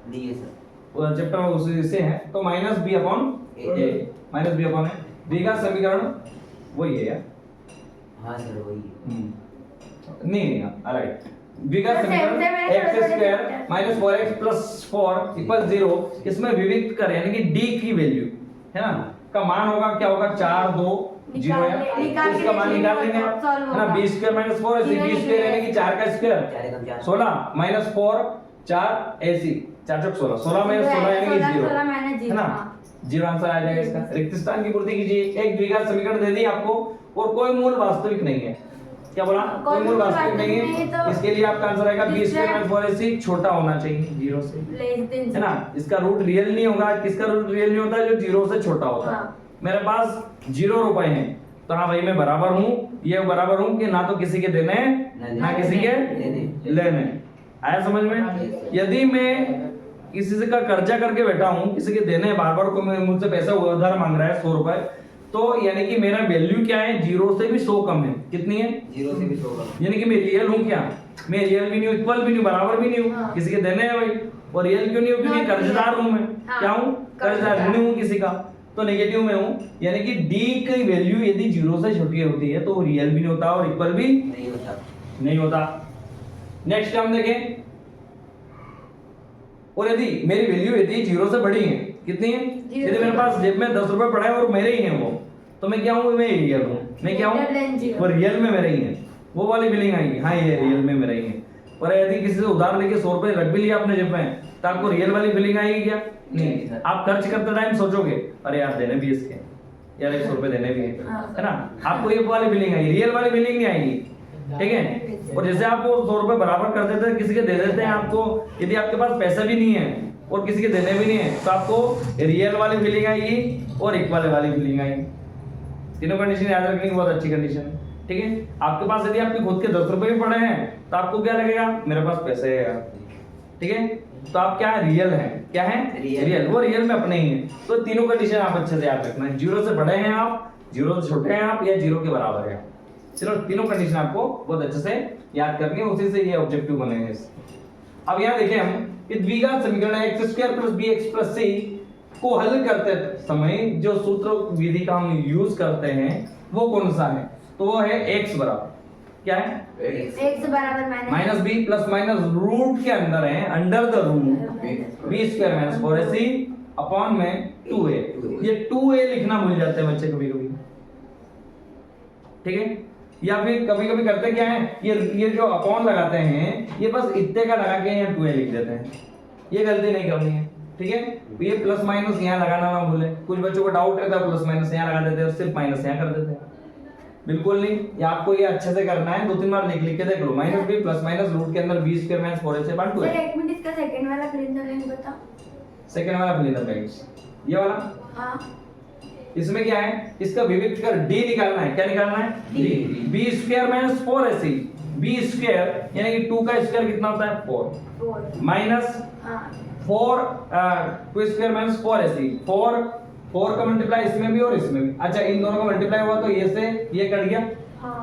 डी है सर, वो चैप्टर में उसी से है, तो माइनस बी अपॉन ए, माइनस बी अपॉन ए। द्विघात समीकरण वही है यार, हाँ सर वही। नहीं अलग। द्विघात तो समीकरण सेम से x मैंने square minus 4x plus 4 equal 0, इसमें विविध कर यानी कि d की वैल्यू है ना का मान होगा, क्या होगा, 4 2 0 है, निकाल इसका मान निकाल लेंगे solve है ना, होगा। b स्क्वायर माइनस 4 ऐसे b स्क्वायर यानी कि 4 का स्क्वायर 16 माइनस 4 4 ऐसी 4 चौक 16, 16 माइनस 16 यानी कि 0 है ना, 0 आंसर आ जाएगा इसका। रिक्त स्थान की पूर्ति कीजिए। एक द्विघात समीकरण दे दी आपको और कोई मूल वास्तविक नहीं है, क्या बोला, कोई मूल वास्तविक नहीं है, तो इसके लिए आपका आंसर आएगा b स्क्वायर माइनस 4 ऐसी छोटा होना चाहिए 0 से, है ना, इसका रूट रियल नहीं होगा, किसका रूट रियल नहीं होता, जो 0 से छोटा होता है। हाँ। मेरे पास 0 रुपए हैं, तो हाँ भाई मैं बराबर हूँ, ये बराबर हूँ कि ना तो किसी के देने ना किसी के लेने। आया समझ में? यदि मैं किसी से का कर्जा करके बैठा हूँ, किसी के देने बार-बार को मुझसे पैसा उधार मांग रहा है 100 रुपए, तो यानी कि मेरा वैल्यू क्या है, 0 से भी 100 कम है, कितनी है, 0 से भी 100 कम, यानी कि मैं रियल हूँ क्या, मैं रियल भी नहीं हूँ, इक्वल भी नहीं, बराबर भी नहीं हूँ, हाँ। किसी के देने हैं भाई, और रियल क्यों नहीं हूँ, क्योंकि कर्जदार हूँ मैं, हाँ। क्या हूँ, कर्जदार नहीं हूँ किसी का, तो नेगेटिव में हूँ, यानी कि d की वैल्यू यदि 0 से छोटी होती है तो वो रियल भी नहीं होता और इक्वल भी नहीं होता। नेक्स्ट हम देखें, और यदि मेरी वैल्यू यदि 0 से बड़ी है, कितनी है, यदि मेरे पास जेब में 10 रुपए पड़े हैं और मेरे ही हैं वो, तो मैं क्या हूँ, मैं रियल हूँ, मैं क्या हूँ, वो रियल में मेरे ही है, वो वाली फीलिंग आएगी, हाँ ये रियल में मेरे ही है। और यदि किसी से उधार लेके 100 रुपए रख भी लिया अपने जेब में, तो आपको रियल वाली फीलिंग आएगी क्या, नहीं। आप खर्च करते टाइम सोचोगे अरे यार देने भी इसके, यार 100 रुपए देने भी है ना, आपको ये वाली फीलिंग आएगी, रियल वाली फीलिंग नहीं आएगी, ठीक है। और जैसे आप वो 100 रुपए बराबर कर देते हैं, किसी के दे देते हैं आपको, यदि आपके पास पैसा भी नहीं है और किसी के देने भी नहीं है, तो आपको रियल वाली फीलिंग आएगी और इक्वल वाली फीलिंग आएगी। तीनों कंडीशन याद रखने की बहुत अच्छी कंडीशन है, ठीक है। आपके पास यदि आपके खुद के 10 रुपए भी पड़े हैं, तो आपको क्या लगेगा, मेरे पास पैसे है, ठीक है, तो आप क्या है, रियल है, क्या है, रियल, वो रियल में अपने ही है। तो तीनों कंडीशन आप अच्छे से याद रखना है, 0 से बड़े हैं आप, 0 से छोटे हैं आप, या 0 के बराबर है। चलो तीनों कंडीशन आपको बहुत अच्छे से याद करनी है, उसी से ये ऑब्जेक्टिव बनेंगे। अब यहाँ देखें हम कि द्विघात समीकरण x² + bx + c को हल करते समय जो सूत्र विधि का हम यूज करते हैं वो कौन सा है, तो वो है x बराबर क्या है, x बराबर minus b plus minus root के अंदर है, under the root b² - 4ac upon में 2a। ये 2a लिखना भूल जाते हैं बच्चे कभी कभी, ठीक है। या फिर कभी कभी करते क्या है, ये जो अपॉन लगाते हैं, ये बस इतने का लगा के यहाँ 2a लिख देते हैं, ये गलती नहीं करनी है, ठीक है। तो ये प्लस माइनस यहाँ लगाना ना भूले, कुछ बच्चों को डाउट रहता है प्लस माइनस यहाँ लगा देते हैं, सिर्फ माइनस यहाँ कर देते हैं, बिल्कुल नहीं। ये आपको ये अच्छे से करना है, 2-3 बार लिख के देख लो, minus b plus minus root के अंदर b² - 4ac / 2a। सर एक मिनट, इसका सेकंड वाला फिलिंग लाइन बताओ, सेकंड वाला फिल इन द ब्लैंक्स, ये वाला, हां इसमें क्या है, इसका विविक्त कर d निकालना है, क्या निकालना है, d b² - 4ac, b² यानी कि 2 का स्क्वायर कितना होता है 4 माइनस हां 4 2² - 4ac, 4 का मल्टीप्लाई इसमें भी और इसमें भी, अच्छा इन दोनों का मल्टीप्लाई हुआ तो ये से ये कट गया, हां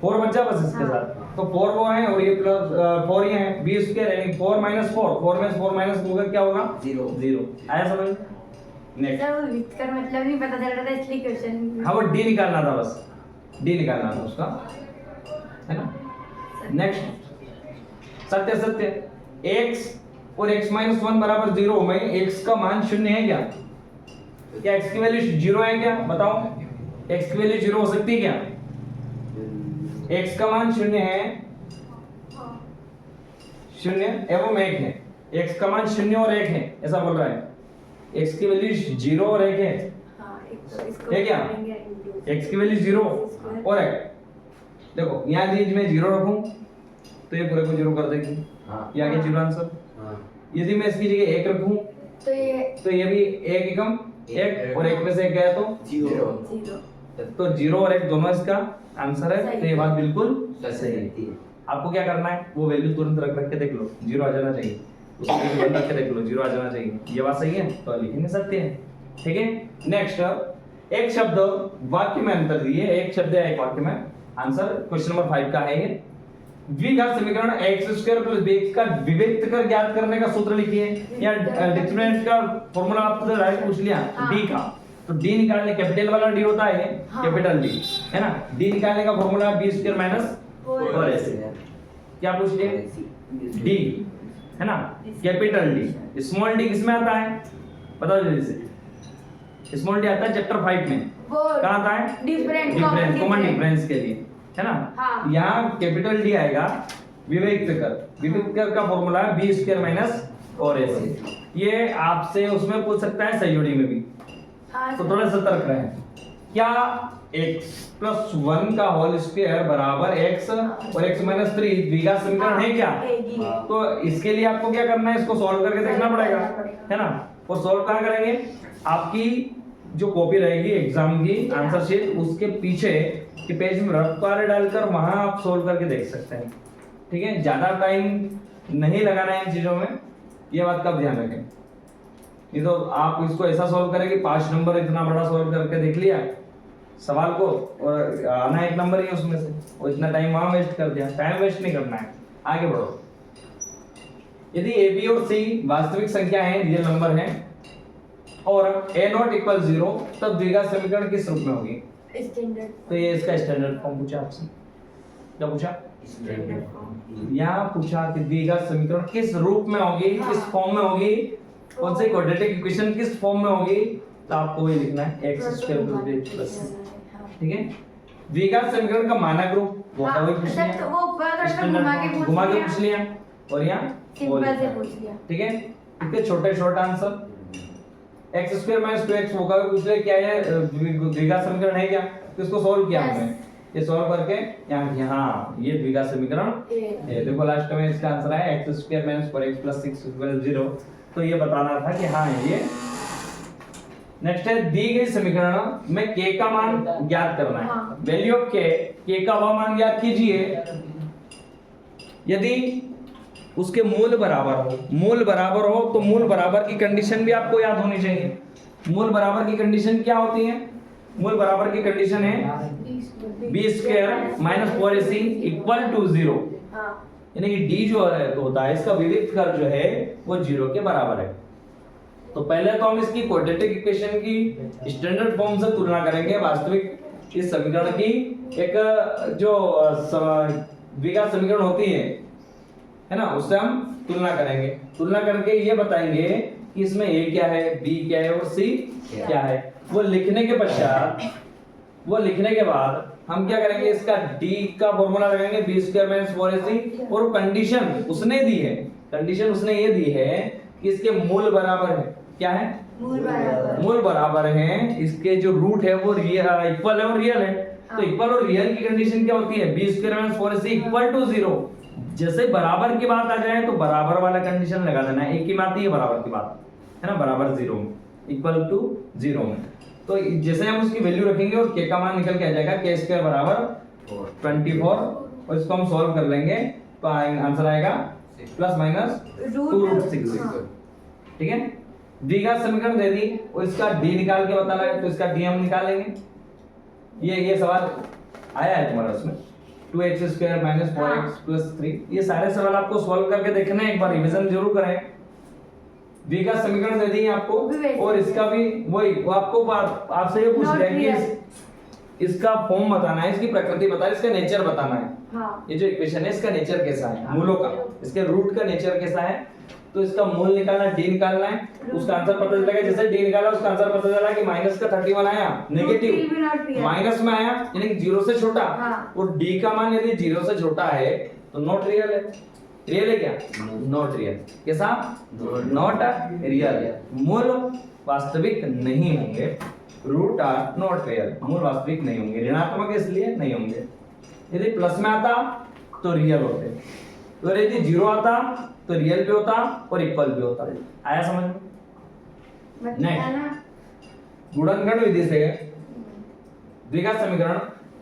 4 बचा बस इसके साथ, तो 4 वो है और ये प्लस 4 ये है, b² यानी 4 - 4, 4 में 4 माइनस होगा क्या होगा 0। आया समझ? नेक्स्ट, सर वो विथ कर मतलब नहीं पता चल रहा था इसलिए क्वेश्चन, हाँ वो d निकालना था, बस d निकालना था उसका, है ना। नेक्स्ट, सत्य सत्य x और x - 1 बराबर 0 में x का मान 0 है क्या, क्या x की वैल्यू 0 है क्या, बताओ x की वैल्यू 0 हो सकती है क्या, x का मान 0 है, 0 एवं 1 है, x का मान 0 और 1 है, ऐसा बोल रहा है, x की वैल्यू 0 और 1 है, हां एक इसको है क्या, x की वैल्यू 0 और 1, देखो यहाँ यदि मैं 0 रखूं तो ये पूरे को 0 कर देगी, ये आगे 0 आंसर। यदि मैं इसकी जगह 1 रखूं तो ये तो ये भी 1 एकम 1 और 1 में से 1 गया तो 0, तो 0 और 1 दोनों इसका आंसर है। सही। तो ये बात बिल्कुल सही है। रहती है। आपको क्या करना है, वो वैल्यू तुरंत रख रख के देख लो, 0 आ जाना चाहिए, उसको वैल्यू बंद रख के देख लो, 0 आ जाना चाहिए। ये बात सही है, तो लिख नहीं सकते हैं। ठीक है, नेक्स्ट एक शब्द वाक्य में अंतर दिए, एक शब्द है एक वाक्य में आंसर। क्वेश्चन नंबर 5 का है ये। द्विघात समीकरण x² + bx का विभक्त कर ज्ञात करने का सूत्र लिखिए, या डिटरमिनेंट का फार्मूला आपसे डायरेक्ट पूछ लिया d का, तो d निकालने कैपिटल वाला d होता है, हाँ। कैपिटल d है ना। d निकालने का फार्मूला b² - 4ac। क्या पूछ लिया, d है ना, कैपिटल d। स्मॉल d किस में आता है, बता दो जल्दी से। स्मॉल d आता है चैप्टर 5 में, वो कहां आता है, डिफरेंट डिफरेंस, कॉमन डिफरेंस के लिए, है ना। हाँ। यहाँ कैपिटल डी आएगा विभक्त कर का फॉर्मूला है b² - 4ac। ये आपसे उसमें पूछ सकता है संयोजी में भी, हाँ तो थोड़ा सतर्क रहें। क्या x + 1 का होल स्क्वायर बराबर x और x - 3 द्विघात समीकरण है क्या? तो इसके लिए आपको क्या करना है, इसको सॉल्व करके देखना पड़ेगा, है ना। और सॉल्व कहाँ करेंगे, आपकी जो कॉपी रहेगी एग्जाम की आंसर शीट, उसके पीछे के पेज में रफ कार्य डालकर वहां आप सोल्व करके देख सकते हैं। ठीक है, ज्यादा टाइम नहीं लगाना है इन चीजों में, ये बात का ध्यान रखें। नहीं तो आप इसको ऐसा सोल्व करें कि 5 नंबर इतना बड़ा सोल्व करके देख लिया सवाल को, और आना 1 नंबर ही उसमें से, और इतना टाइम वहां वेस्ट कर दिया। टाइम वेस्ट नहीं करना है, आगे बढ़ो। यदि ए बी और सी वास्तविक संख्या है, रियल नंबर है, और a0 = 0, तब द्विघात समीकरण किस रूप में होगी? स्टैंडर्ड। तो ये इसका स्टैंडर्ड फॉर्म पूछा आपसे, क्या पूछा? Standard form. यहाँ पूछा कि द्विघात समीकरण किस रूप में होगी, किस फॉर्म में होगी, कौन सी क्वाड्रेटिक इक्वेशन किस फॉर्म में होगी, तो आपको ये लिखना है x² + bx+। ठीक है, द्विघात समीकरण का मानक रूप वो हाँ, कभी पूछ सब लिया, तो वो ऊपर से स्टैंडर्ड घुमा के फॉर्म पूछ लिया, और यहाँ सिंपल से पूछ लिया। ठीक है, इतने छोटे शॉर्ट आंसर। x² - 2x वो कभी पूछ लिया, क्या है द्विघात समीकरण है क्या, तो इसको सॉल्व किया हमने। ये सॉल्व करके यहाँ ये द्विघात समीकरण ये देखो, लास्ट में इसका आंसर है x² - 4x + 6 = 0। तो ये बताना था कि हाँ ये। नेक्स्ट है, दी गई समीकरण में k का मान ज्ञात करना है। हाँ। वैल्यू ऑफ k का वह मान ज्ञात कीजिए यदि उसके मूल बराबर हो। मूल बराबर हो तो मूल बराबर की कंडीशन भी आपको याद होनी चाहिए। मूल बराबर की कंडीशन क्या होती है? मूल बराबर की कंडीशन है b² - 4ac = 0, हाँ। यानी कि d जो है तो होता है इसका विविध कर जो है वो 0 के बराबर है। तो पहले तो हम इसकी क्वाड्रेटिक इक्वेशन की स्टैंडर्ड फॉर्म से तुलना करेंगे वास्तविक इस समीकरण की। एक जो द्विघात समीकरण होती है ना, उससे हम तुलना करेंगे। तुलना करके ये बताएंगे कि इसमें a क्या है, b क्या है और c क्या है। वो लिखने के पश्चात, वो लिखने के बाद हम क्या करेंगे, इसका d का फॉर्मूला लगाएंगे b² - 4ac, और कंडीशन उसने दी है, कंडीशन उसने ये दी है कि इसके मूल बराबर है। क्या है? मूल बराबर है, इसके जो रूट है वो इक्वल है और रियल है। तो इक्वल और रियल की कंडीशन क्या होती है? b² - 4ac = 0। जैसे बराबर की बात आ जाए तो बराबर वाला कंडीशन लगा देना है। एक ही बात है बराबर की बात, है ना, बराबर 0 में, = 0 में। तो जैसे हम उसकी वैल्यू रखेंगे और k का मान निकल के आ जाएगा k² = 24, और इसको हम सॉल्व कर लेंगे तो आंसर आएगा ±2√6। ठीक है, द्विघात समीकरण दे दी और इसका d निकाल के बताना है, तो इसका d हम निकाल लेंगे। ये सवाल आया है तुम्हारा उसमें, 2x² - 4x + 3। ये सारे सवाल आपको सॉल्व करके देखने हैं, एक बार रिवीजन जरूर करें। द्विघात समीकरण दे दी आपको, और इसका भी वही वो आपको आपसे ये पूछ लिया कि इसका फॉर्म बताना है, इसकी प्रकृति बताना है, इसका नेचर बताना है। हाँ। ये जो इक्वेशन है इसका नेचर कैसा है, मूलों का, इसके रूट का नेचर कैसा है। तो इसका मूल निकालना, d निकालना है, उसका आंसर पता चलेगा। जैसे d निकाला उसका आंसर पता चला कि -31 आया, नेगेटिव माइनस में आया, यानी कि 0 से छोटा। हाँ। और d का मान यदि 0 से छोटा है तो नॉट रियल है। रियल है क्या? Not real. कैसा? Not real. मूल वास्तविक नहीं होंगे, रूट आर नॉट रियल, मूल वास्तविक नहीं होंगे। ऋणात्मक इसलिए नहीं होंगे। यदि प्लस में आता तो रियल होते, तो यदि 0 आता तो रियल भी होता और इक्वल भी होता। आया समझ में? नेक्स्ट, गुणनखंड विधि से द्विघात समीकरण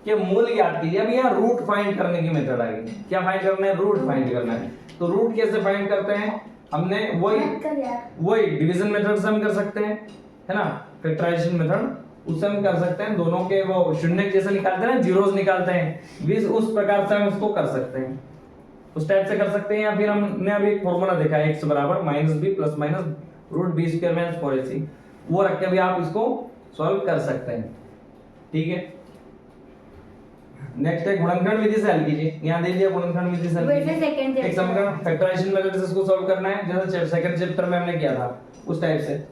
के मूल ज्ञात कीजिए। अब यहाँ रूट फाइंड करने की मेथड आएगी। क्या फाइंड करना है? रूट फाइंड करना है। तो रूट कैसे फाइंड करते हैं? हमने वही डिवीजन मेथड से हम कर सकते हैं, है ना, फैक्टराइजेशन मेथड उससे हम कर सकते हैं। दोनों के वो शून्य जैसे निकालते हैं ना, जीरोस निकालते हैं, 20 उस प्रकार से हम इसको कर सकते हैं, उस टाइप से कर सकते हैं। या फिर हमने अभी एक फॉर्मूला देखा है x बराबर -b plus minus root b square minus 4ac, वो रख के भी आप इसको सॉल्व कर सकते हैं। ठीक है, नेक्स्ट है गुणनखंड विधि से हल कीजिए। यहाँ दे दिया गुणनखंड विधि से हल कीजिए। एक समीकरण फैक्टराइजेशन मेथड से इसको सॉल्व करना है, जैसे सेकंड चैप्टर में हमने किया था उस टाइप से।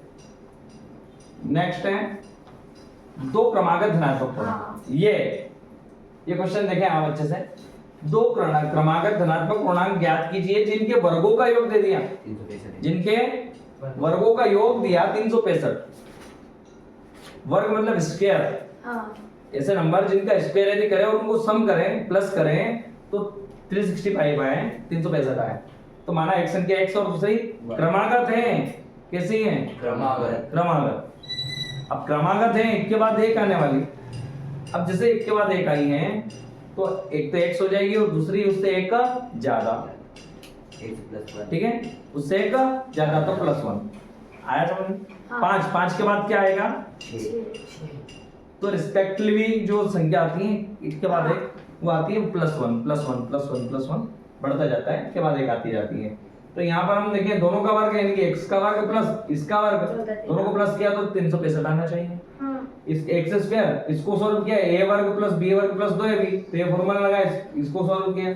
नेक्स्ट है दो क्रमागत धनात्मक पूर्णांक। ये क्वेश्चन देखें आप अच्छे से। दो क्रमागत धनात्मक पूर्णांक ज्ञात कीजिए जिनके वर्गों का योग दे दिया, जिनके वर्गों का योग दिया 365। वर्ग मतलब स्क्वायर, ऐसे नंबर जिनका स्क्वायर यदि करें और उनको सम करें प्लस करें तो 365 आए, 365 आए। तो माना एक संख्या x और दूसरी क्रमागत है। कैसी है? क्रमागत। अब क्रमागत है, एक के बाद एक आने वाली। अब जैसे एक के बाद एक आई है तो एक तो x हो जाएगी और दूसरी उससे एक का ज्यादा, ठीक है, उससे एक का ज्यादा तो +1 आया समझ में। 5 के बाद क्या आएगा? तो रिस्पेक्टिवली जो संख्या आती है इसके बाद एक वो आती है +1 बढ़ता जाता है, इसके बाद एक आती जाती है। तो यहाँ पर हम देखें दोनों का वर्ग यानी कि x का वर्ग प्लस इसका वर्ग, दोनों को प्लस किया तो 365 आना चाहिए। इस x स्क्वायर इसको सॉल्व किया, a वर्ग प्लस b वर्ग प्लस 2ab, तो ये फॉर्मूला लगा इसको सॉल्व किया।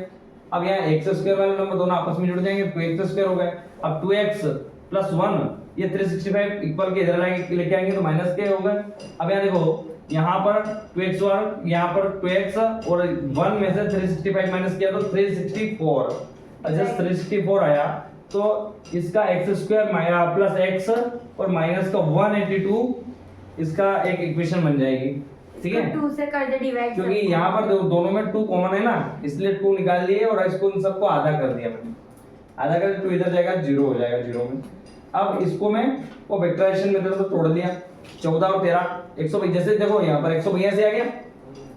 अब यहाँ x स्क्वायर वाले नंबर दोनों आपस में जुड़ जाएंगे, 2x स्क्वायर हो गए। अब 2x + 1 ये 365 इक्वल के इधर लेके आएंगे तो माइनस के हो गए। अब यहाँ देखो यहाँ पर 2x वर्ग, यहाँ पर 2x और 1 में से 365 माइनस किया तो 364। जब 364 आया तो इसका x स्क्वायर प्लस x और माइनस का 182 इसका एक इक्वेशन बन जाएगी। ठीक है, 2 से कर दे डिवाइड, क्योंकि यहाँ पर दोनों में 2 कॉमन है ना, इसलिए 2 निकाल लिए और इसको इन सबको आधा कर दिया मैंने। आधा कर 2 इधर जाएगा, 0 हो जाएगा 0 में। अब इसको मैं वो फैक्टराइजेशन मेथड से तोड़ दिया। 14 और 13 182, जैसे देखो यहाँ पर 182 से आ गया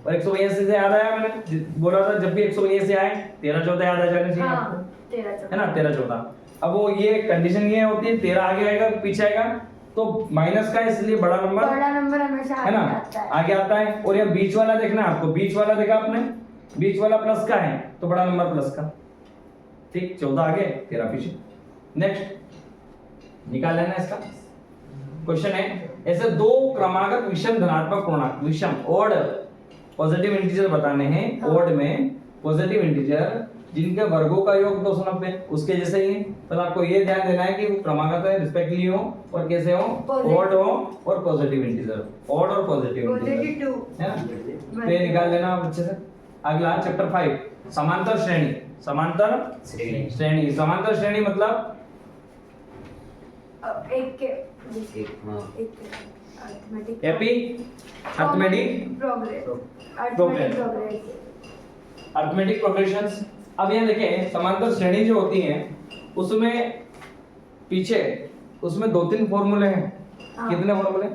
और 182 से याद आया, मैंने बोला था जब भी 182 से आए 13 14 याद आ जाने चाहिए आपको, 13 है ना, 13 14। अब वो ये कंडीशन ये होती है 13 आगे आएगा पीछे आएगा तो माइनस का, इसलिए बड़ा नंबर हमेशा है ना आगे आता है। और ये बीच वाला देखना है आपको, बीच वाला देखा आपने, बीच वाला प्लस का है तो बड़ा नंबर प्लस का। ठीक, 14 आगे 13 पीछे। नेक्स्ट निकाल लेना इसका क्वेश्चन है। ऐसे दो क्रमागत विषम धनात्मक पूर्णांक, विषम ओड पॉजिटिव इंटीजर बताने हैं, ओड में पॉजिटिव इंटीजर जिनके वर्गों का योग 290 उसके जैसे ही। तो आपको ये ध्यान देना है कि वो क्रमागत है, रिस्पेक्टली हो और कैसे हो, ओड हो और पॉजिटिव इंटीजर, ओड और पॉजिटिव इंटीजर, है ना। तो ये निकाल लेना आप अच्छे से। अगला चैप्टर 5 समांतर श्रेणी। समांतर श्रेणी, समांतर श्रेणी मतलब एक एपी अर्थमेटिक प्रोग्रेशंस। अब यहाँ देखें समांतर श्रेणी जो होती है उसमें पीछे उसमें 2-3 फॉर्मूले हैं। कितने फॉर्मूले?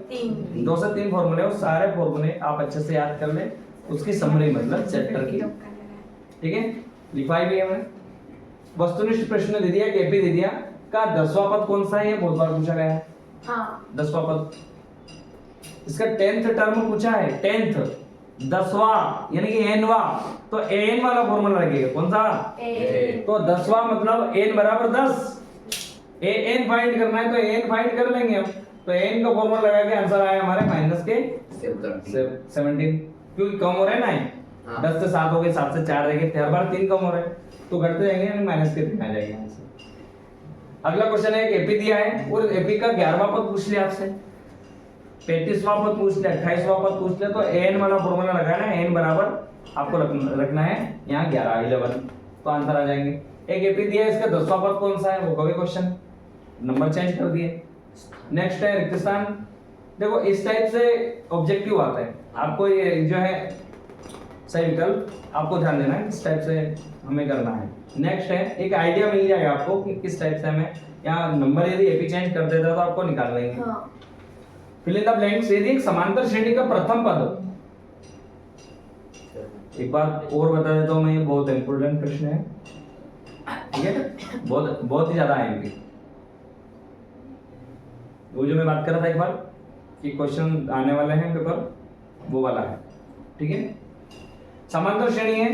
2 से 3 फॉर्मूले। और सारे फॉर्मूले आप अच्छे से याद कर ले, उसकी समरी मतलब चैप्टर की, ठीक है, लिखवाई भी है मैंने। वस्तुनिष्ठ प्रश्न दे दिया, केपी दे दिया का 10वां पद कौन सा है, ये बहुत बार पूछा गया है। 10वां पद, इसका 10th टर्म पूछा है, 10th 10वां यानी कि nवा, तो n वाला फॉर्मूला लगेगा कौन सा? तो 10वां मतलब n बराबर 10, n फाइंड करना है तो n फाइंड कर लेंगे हम। तो n का फॉर्मूला लगा के आंसर आया हमारे माइनस के 17, क्योंकि कम हो रहा है ना, 10 से 7 हो गए, 7 से 4 रह गए, हर बार 3 कम हो रहे हैं तो घटते जाएंगे यानी माइनस के 3 आ जाएगा आंसर। अगला क्वेश्चन है एपी दिया है और एपी का 11वां पद पूछ लिया आपसे, 35वां पद पूछ लिया, 28वां पद पूछ लिया, तो n वाला फॉर्मूला लगाना है, n बराबर आपको रखना है यहाँ 11 तो आंसर आ जाएंगे। एक एपी दिया है, इसका 10वां पद कौन सा है वो कभी क्वेश्चन, नंबर चेंज कर दिए। नेक्स्ट है रिक्त स्थान। देखो इस टाइप से ऑब्जेक्टिव आता है, आपको ये जो है सही विकल्प आपको ध्यान देना है किस टाइप से हमें करना है। नेक्स्ट है एक आइडिया मिल जाएगा आपको कि किस टाइप से हमें यहाँ नंबर यदि एपी चेंज कर देता तो आपको निकाल लेंगे। Fill in the blanks. यदि एक समांतर श्रेणी का प्रथम पद एक बात और बता देता हूँ मैं, ये बहुत इंपॉर्टेंट प्रश्न है, ठीक है, बहुत बहुत ही ज्यादा आएंगे। वो जो मैं बात कर रहा था एक बार कि क्वेश्चन आने वाले हैं पेपर, वो वाला है, ठीक है। समांतर श्रेणी है,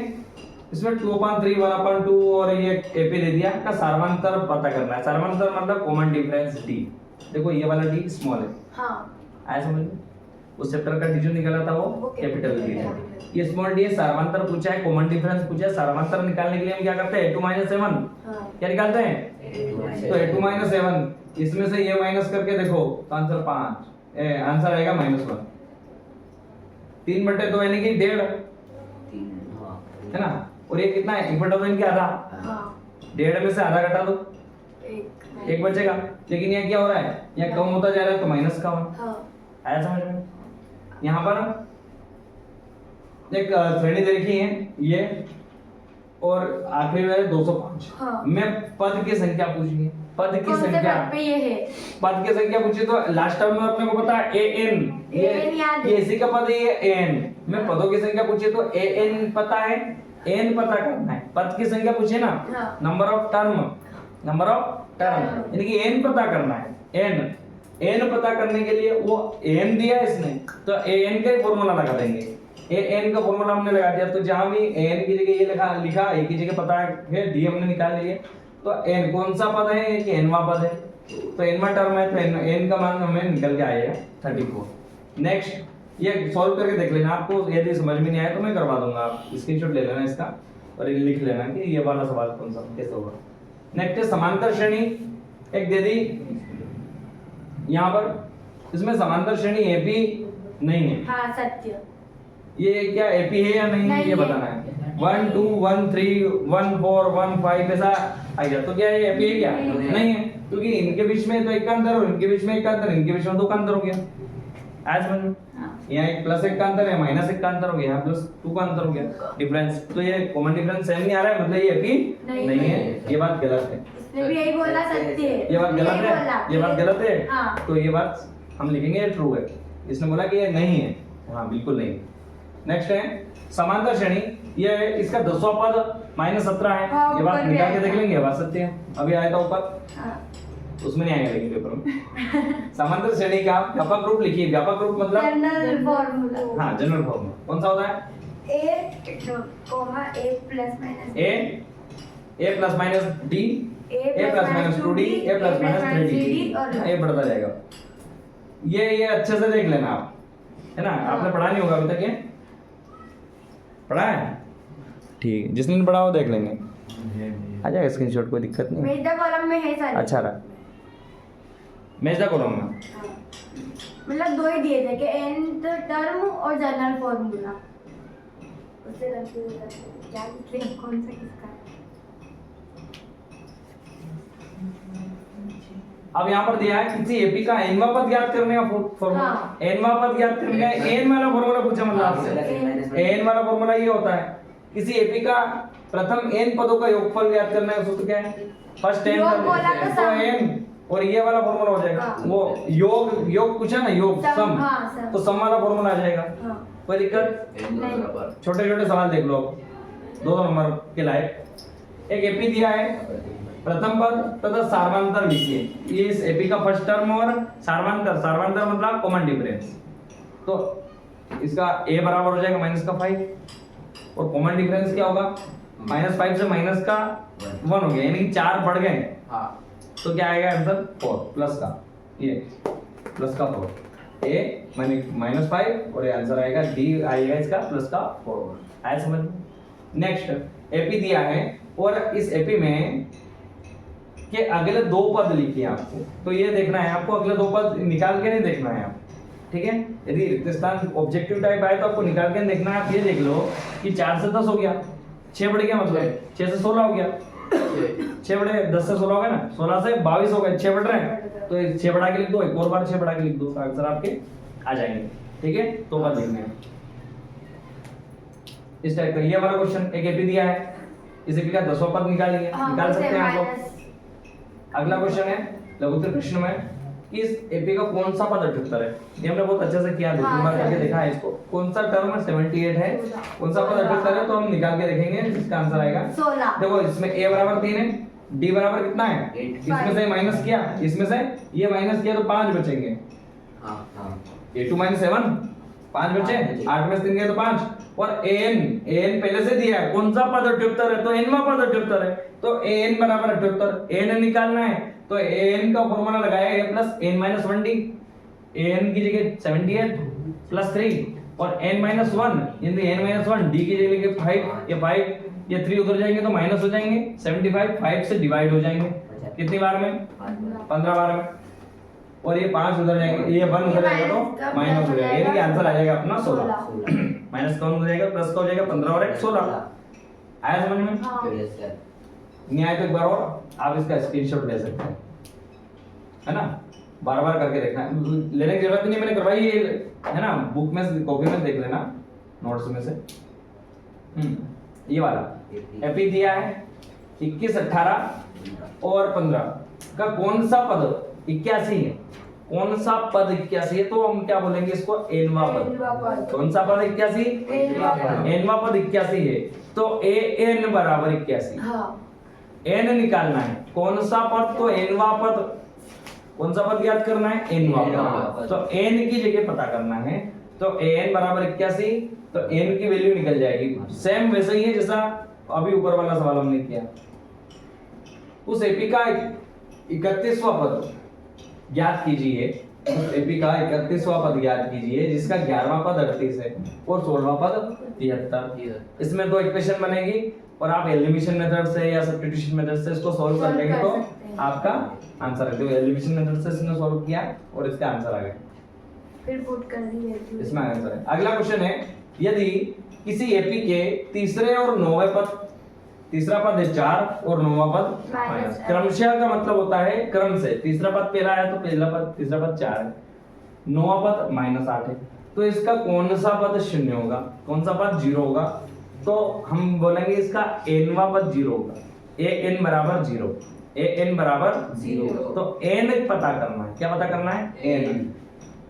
इसमें 2/3 1/2 और ये एपी दे दिया का सार्वंतर पता करना है। सार्वंतर मतलब कॉमन डिफरेंस डी। देखो ये वाला डी स्मॉल है, हाँ आया समझ में? उस चैप्टर का डी जो निकला था वो कैपिटल डी है। ये स्मॉल डी है, सार्वंतर पूछा है, कॉमन डिफरेंस पूछा है। सार्वंतर निकालने के लिए हम क्या करते हैं, a2 - a1 हाँ क्या निकालते हैं, तो a2 - a1 इसमें से ये माइनस करके देखो तो आंसर 5 आंसर आएगा -1। 3/2 यानी कि 1.5 है ना, और ये कितना है, 1/2 यानी कि आधा, हाँ 1.5 में से आधा घटा दो, एक बचेगा। लेकिन ये क्या हो रहा है, ये कम होता जा रहा है तो माइनस का होगा। हाँ आया समझ में? यहाँ पर एक श्रेणी दे रखी है ये, और आखिरी में 205। हाँ। मैं पद की संख्या पूछी है, पद की कौन से संख्या, पद पे ये है? पद की संख्या पूछी तो लास्ट टर्म में अपने को पता है an, an याद है। ये इसी का पद है, ये an। मैं पदों की संख्या पूछी तो an पता है, n पता करना है। पद की संख्या पूछी ना, हाँ। नंबर ऑफ टर्म यानी कि n पता करना है। n पता करने के लिए वो n दिया है इसने, तो an का फॉर्मूला लगा देंगे। an का फॉर्मूला हमने लगा दिया, तो जहां भी n की जगह ये लिखा एक ही जगह पता है, d हमने निकाल लिए। तो n कौन सा पद है, कि nवां पद है, तो nवां टर्म है, तो n का मान हमें निकल के आएगा 34। नेक्स्ट ये सॉल्व करके देख लेना, आपको यदि समझ में नहीं आया तो मैं करवा दूंगा, आप स्क्रीनशॉट ले लेना इसका और ये लिख लेना कि ये वाला सवाल कौन सा कैसे होगा। नेक्स्ट समांतर श्रेणी एक दे दी यहाँ पर, इसमें समांतर श्रेणी एपी नहीं है। हाँ सत्य। ये क्या एपी है या नहीं, नहीं ये है। बताना है। 1 2 1 3 1 4 1 5 ऐसा आ गया तो क्या ये एपी है क्या, नहीं है, क्योंकि इनके बीच में तो एक का अंतर और इनके बीच में एक का अंतर, इनके बीच में 2 का अंतर हो गया। आज समझ में? यहाँ एक +1 का अंतर है, -1 का अंतर हो गया, यहाँ +2 का अंतर हो गया डिफरेंस। तो ये कॉमन डिफरेंस सेम नहीं आ रहा है, मतलब ये एपी नहीं है, ये बात गलत है। इसने भी यही बोला सत्य है। ये बात गलत यही बोला। है, ये बात गलत है। हाँ। तो ये बात हम लिखेंगे ये ट्रू है। इसने बोला कि ये नहीं है, हाँ बिल्कुल नहीं। नेक्स्ट है समांतर श्रेणी, ये है, इसका 10वां पद -17 है। हाँ, ये बात ऊपर भी निकाल के आया देख था। लेंगे, बात सत्य है। अभी आया था ऊपर, हाँ। उसमें नहीं आएगा लेकिन पेपर में। समांतर श्रेणी का व्यापक रूप लिखिए। व्यापक रूप मतलब जनरल फॉर्मूला। हाँ जनरल फॉर्मूला कौन सा होता है, a comma a plus minus a plus minus d a plus minus 2d a plus minus 3d और ये बढ़ता जाएगा। ये अच्छे से देख लेना आप, है ना, आपने पढ़ा नहीं होगा अभी तक, ये पढ़ा है, ठीक है, जिसने पढ़ा वो देख लेंगे, आ जाएगा स्क्रीनशॉट, कोई दिक्कत नहीं। मेजर कॉलम में है सारे। अच्छा रहा, मेजदा कॉलम में मतलब 2 ही दिए थे कि nth टर्म और जनरल फॉर्मूला, उससे कंफ्यूज हो जाते हैं क्या लिखे कौन सा किसका है। अब यहाँ पर दिया है किसी एपी का nवां पद ज्ञात करने का फॉर्मूला। हाँ। nवां पद ज्ञात करने का n वाला फॉर्मूला पूछा, मतलब आपसे n वाला फॉर्मूला ये होता है, किसी एपी का प्रथम n पदों का योगफल ज्ञात करने का सूत्र क्या है, फर्स्ट n योग बोला तो तो सम। n और ये वाला फॉर्मूला हो जाएगा। हाँ। वो योग पूछा ना, योग सम, सम, हाँ, सम। तो सम वाला फॉर्मूला आ जाएगा। हाँ। कोई दिक्कत, नहीं। छोटे छोटे सवाल देख लो 2 नंबर के लायक। एक एपी दिया है, प्रथम पद तथा सार्वंतर लिखिए। ये इस एपी का फर्स्ट टर्म और सार्वंतर मतलब कॉमन डिफरेंस। तो इसका a बराबर हो जाएगा -5 और कॉमन डिफरेंस क्या होगा, -5 से माइनस का 1 हो गया, यानी कि 4 बढ़ गए। हाँ, तो क्या आएगा आंसर 4 प्लस का, ये प्लस का 4 a -5 और ये आंसर आएगा d आएगा इसका प्लस का 4। आया समझ में? नेक्स्ट एपी दिया है और इस एपी में के अगले 2 पद लिखिए आपको, तो ये देखना है आपको, अगले 2 पद निकाल के नहीं देखना है आप, ठीक है। यदि रिक्त स्थान ऑब्जेक्टिव टाइप आए तो आपको निकाल के देखना है। आप ये देख लो कि 4 से 10 हो गया, 6 बढ़ गया, मतलब 6 से 16 हो गया, 6 बढ़े 10 से 16 हो गया ना, 16 से 22 हो गए, 6 बढ़ रहे हैं, तो 6 बढ़ा के लिख दो, एक और बार 6 बढ़ा के लिख दो, तो आंसर आपके आ जाएंगे, ठीक है। तो पद लिखने हैं इस टाइप का। ये वाला क्वेश्चन एक एपी दिया है, इस एपी का 10वां पद निकालिए, हाँ, निकाल सकते हैं आप लोग। माइनस। अगला क्वेश्चन है लघुत्तर प्रश्न में कि इस एपी का कौन सा पद 78 है। ये हमने बहुत अच्छे से किया, दो तीन बार करके देखा है इसको। कौन सा टर्म 78 है, कौन सा पद 78 है, तो हम निकाल के देखेंगे इसका आंसर आएगा 16। देखो इसमें a बराबर 3 है, d बराबर कितना है 8, इसमें से माइनस किया, इसमें से ये माइनस किया तो 5 बचेंगे। हाँ हाँ a2 - 7 5 बचे, 8 में से 3 गए तो 5। और an पहले से दिया है, कौन सा पद 78 है, तो nवां पद 78 है, तो an बराबर 78, an निकालना है तो an का फॉर्मूला लगाया a plus n minus 1d, an की जगह 78 प्लस 3 और n माइनस 1 इन n माइनस 1 d की जगह 5, ये 5 ये 3 उधर जाएंगे तो माइनस हो जाएंगे, 75 5 से डिवाइड हो जाएंगे कितनी बार में 15 बार में, और ये 5 उधर जाएंगे, ये 1 उधर जाएगा तो माइनस हो जाएगा, यानी कि आंसर आ जाएगा अपना 16। माइनस कौन हो जाएगा, प्लस का हो जाएगा 15 और 1 16। आया समझ में? हाँ। चलिए सर नहीं आया तो एक बार और आप इसका स्क्रीनशॉट ले सकते हैं, है ना, बार बार करके देखना है, लेने की जरूरत नहीं, मैंने करवाई है ना, बुक में कॉपी में देख लेना नोट्स में से। ये वाला एपी दिया है 21 18 और 15 का कौन सा पद 81 है, कौन सा पद 81 है, तो हम क्या बोलेंगे इसको एनवा पद। कौन सा पद 81 एनवा पद 81 है, तो ए एन बराबर 81। हाँ। एन निकालना है, कौन सा पद, तो एनवा पद, कौन सा पद याद करना है एनवा पद, तो एन की जगह पता करना है, तो एन बराबर 81, तो एन की वैल्यू निकल जाएगी। सेम वैसे ही है जैसा अभी ऊपर वाला सवाल हमने किया। उस एपी का 31वां पद ज्ञात कीजिए, उस एपी का 31वां पद ज्ञात कीजिए जिसका 11वां पद 38 है और 16वां पद 73। इसमें दो इक्वेशन बनेगी और आप एलिमिनेशन मेथड से या सब्स्टिट्यूशन मेथड से इसको सॉल्व कर लेंगे तो आपका आंसर है। तो एलिमिनेशन मेथड से इसने सॉल्व किया और इसका आंसर आ गया, फिर पुट कर दी वैल्यू। इसमें आंसर है। अगला क्वेश्चन है, यदि किसी एपी के तीसरे और 9वें पद, तीसरा पद है 4 और 9वां पद माइनस, क्रमशः का मतलब होता है क्रम से, तीसरा पद पहला है तो पहला पद तीसरा पद 4 है, 9वां पद -8 है, तो इसका कौन सा पद 0 होगा, कौन सा पद 0 होगा, तो हम बोलेंगे इसका nवां पद 0 होगा, an बराबर 0, an बराबर 0, तो n पता करना है, क्या पता करना है n।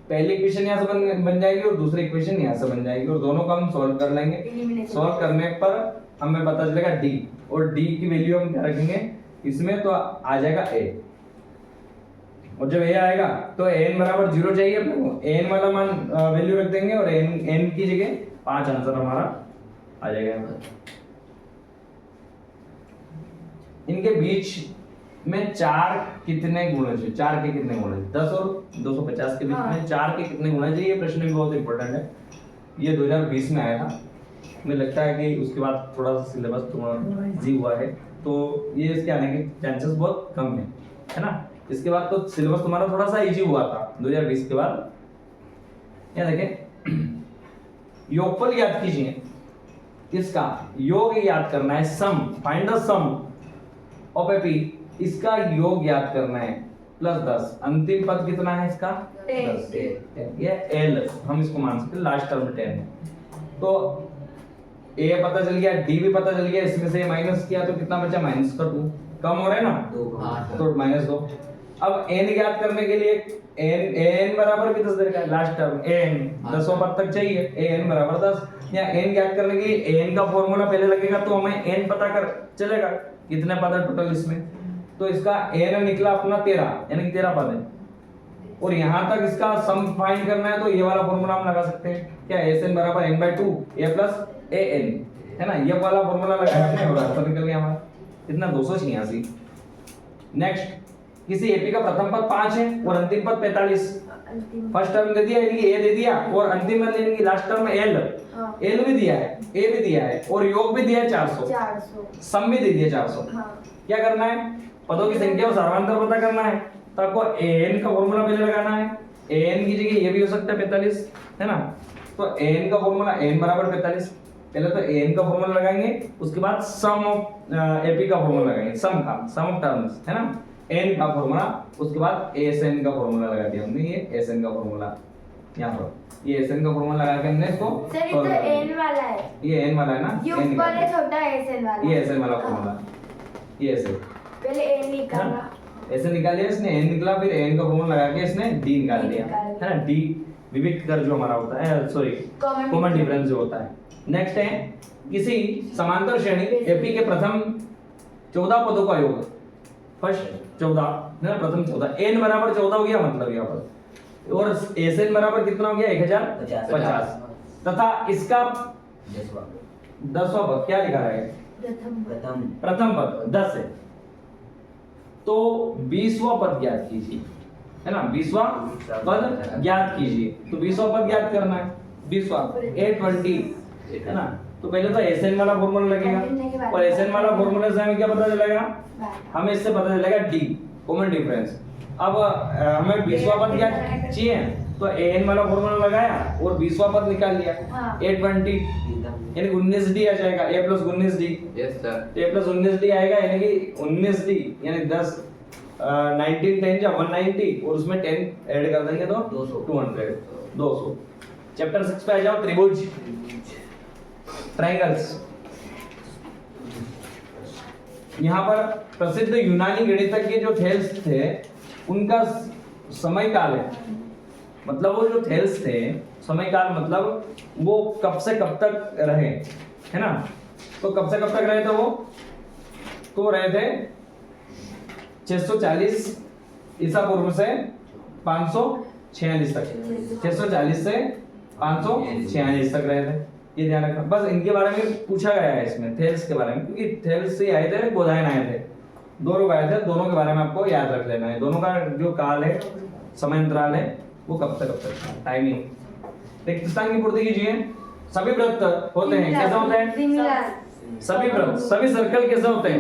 पहली इक्वेशन यहाँ से बन जाएगी और दूसरी इक्वेशन यहाँ से बन जाएगी और दोनों का हम सॉल्व कर लेंगे। सॉल्व करने पर हमें पता चलेगा d, और d की वैल्यू हम क्या रखेंगे इसमें, तो आ जाएगा a, और जब a आएगा तो n बराबर 0 चाहिए अपने को, n वाला मान वैल्यू रख देंगे और n की जगह 5 आंसर हमारा आ जाएगा। इनके बीच में 4 कितने गुण चाहिए, 4 के कितने गुण चाहिए, 10 और 250 के बीच में 4 के कितने गुण चाहिए, ये प्रश्न भी बहुत इंपॉर्टेंट है, ये 2020 में आया था। मुझे लगता है कि उसके बाद थोड़ा सा सिलेबस थोड़ा इजी हुआ है, तो ये इसके आने के चांसेस बहुत कम है ना। इसके बाद तो सिलेबस तुम्हारा थोड़ा सा इजी हुआ था 2020 के बाद। यहाँ देखें, योगफल याद कीजिए, इसका योग याद करना है, sum, find the sum of AP, इसका योग याद करना है +10, अंतिम पद कितना है इसका 10, ये एल हम इसको मान सकते हैं, लास्ट टर्म 10 है, तो ए पता चल गया, डी भी पता चल गया, इसमें से माइनस किया तो कितना बचा -2, कम हो रहा है ना, तो -2। अब n ज्ञात करने के लिए n बराबर भी 10 दे रखा है, लास्ट टर्म n 10वां पद तक चाहिए, an बराबर 10। या n ज्ञात करने के लिए n का फॉर्मूला पहले लगेगा, तो हमें n पता कर चलेगा कितने पद है टोटल इसमें, तो इसका n निकला अपना 13, यानी कि 13 पद है, और यहाँ तक इसका सम फाइंड करना है तो ये वाला फॉर्मूला हम लगा सकते हैं, क्या Sn बराबर n/2 a + an, है ना, ये वाला फॉर्मूला लगाया हमने और आंसर निकल गया हमारा कितना 286। नेक्स्ट, किसी एपी का प्रथम पद 5 है और अंतिम पद 45, फर्स्ट टर्म दे दिया यानी कि a दे दिया, और अंतिम पद यानी कि लास्ट टर्म l, l भी दिया है, a भी दिया है, और योग भी दिया है 400, सम भी दे दिया 400। क्या करना है, पदों की संख्या और सर्वांतर पता करना है, तो आपको an का फॉर्मूला पहले लगाना है, an की जगह ये भी हो सकता है 45, है ना, तो an का फॉर्मूला n बराबर 45, पहले तो an का फॉर्मूला लगाएंगे, उसके बाद सम ऑफ एपी का फॉर्मूला लगाएंगे, सम ऑफ टर्म्स, है ना, n का फॉर्मूला, उसके बाद sn का फॉर्मूला लगा दिया हमने, ये sn का फॉर्मूला यहाँ पर, ये sn का फॉर्मूला लगा के हमने इसको सर ये तो n वाला है, ये n वाला है ना, ये ऊपर है छोटा sn वाला, ये sn वाला फॉर्मूला, ये ऐसे पहले n निकाला, ऐसे निकाल लिया इसने, एन निकला, फिर एन का फॉर्मूला लगा के इसने डी निकाल D दिया, निकाल है ना। डी विविक्त कर जो हमारा होता है, sorry Common common difference। Difference जो होता है। नेक्स्ट है किसी समांतर श्रेणी एपी के प्रथम 14 पदों का योग, फर्स्ट 14 है ना, प्रथम 14, एन बराबर 14 हो गया मतलब यहाँ पर, और एस एन बराबर कितना हो गया 1050, तथा इसका 10वां पद क्या लिखा है, प्रथम पद 10 है, तो 20वां पद ज्ञात कीजिए, है ना, 20वां पद ज्ञात कीजिए। तो 20वां पद ज्ञात करना है, 20वां 820 है ना। तो पहले तो एसएन वाला फॉर्मूला लगेगा, और एसएन वाला फॉर्मूला से हमें क्या पता चलेगा, हमें इससे पता चलेगा डी कॉमन डिफरेंस। अब हमें 20वां पद ज्ञात चाहिए, तो एन वाला फॉर्मूला लगाया और 20वां पद निकाल लिया, 820 यानी 19d आ जाएगा, a + 19d, यस सर, तो a + 19d आएगा, यानी कि 19d यानी 10 19 10 जा 190, और उसमें 10 ऐड कर देंगे तो 200। चैप्टर 6 पे आ जाओ, त्रिभुज, ट्रायंगल्स। यहाँ पर प्रसिद्ध यूनानी गणितज्ञ जो थेल्स थे, उनका समय काल है, मतलब वो जो थेल्स थे, समय काल मतलब वो कब से कब तक रहे, है ना। तो कब से कब तक रहे थे वो, तो रहे थे 640 ईसा पूर्व से 546 तक, 640 से 546 तक रहे थे, ये ध्यान रखना। बस इनके बारे में पूछा गया है इसमें, थेल्स के बारे में, क्योंकि थेल्स से आए थे, बोधायन आए थे, दो लोग आए थे, दोनों के बारे में आपको याद रख लेना है। दोनों का जो काल है, समय अंतराल है, वो कब तक टाइमिंग। रिक्तस्थान की पूर्ति कीजिए। सभी वृत्त होते हैं, कैसे होते हैं, सभी वृत्त, सभी सर्कल कैसे होते हैं,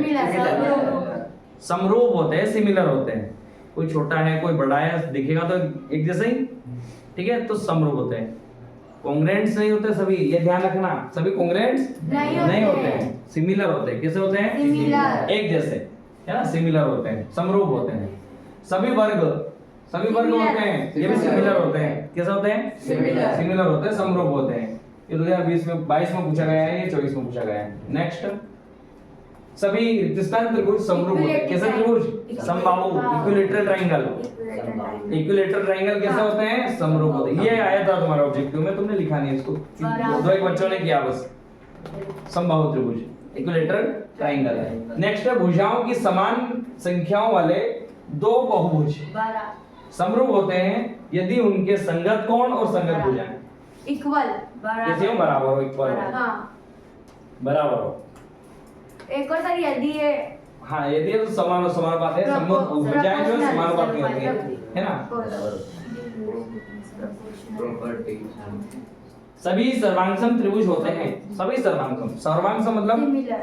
समरूप होते हैं, सिमिलर होते हैं। कोई छोटा है कोई बड़ा है, दिखेगा तो एक जैसे ही, ठीक है, तो समरूप होते हैं। कॉन्ग्रुएंट्स नहीं होते सभी, ये ध्यान रखना, सभी कॉन्ग्रुएंट्स नहीं होते हैं, सिमिलर होते हैं। कैसे होते हैं, सिमिलर, एक जैसे, है ना, सिमिलर होते हैं, समरूप होते हैं। सभी वर्ग होते हैं, ये भी सिमिलर होते हैं, कैसे होते हैं, सिमिलर होते हैं, समरूप होते हैं। ये 2020 में 22 में पूछा गया है, ये 24 में पूछा गया है। नेक्स्ट, सभी रिक्तस्थान त्रिभुज समरूप होते हैं, कैसे त्रिभुज, समबाहु, इक्विलैटरल ट्रायंगल, इक्विलैटरल ट्रायंगल कैसे होते हैं, समरूप होते हैं। ये आया था तुम्हारा ऑब्जेक्टिव में, तुमने लिखा नहीं इसको, दो एक बच्चों ने किया बस, समबाहु त्रिभुज, इक्विलैटरल ट्रायंगल है। नेक्स्ट है भुजाओं की समान संख्याओं वाले दो बहुभुज समरूप होते हैं यदि उनके संगत कोण और संगत भुजाएं इक्वल, कैसे हो, बराबर हो, इक्वल हो, हाँ। बराबर हो। एक और सर यदि ये, हाँ यदि ये तो समानुपात है, भुजाएं जो है समानुपाती होती है ना। प्रॉपर्टी, सभी सर्वांगसम त्रिभुज होते हैं, सभी सर्वांगसम मतलब सिमिलर,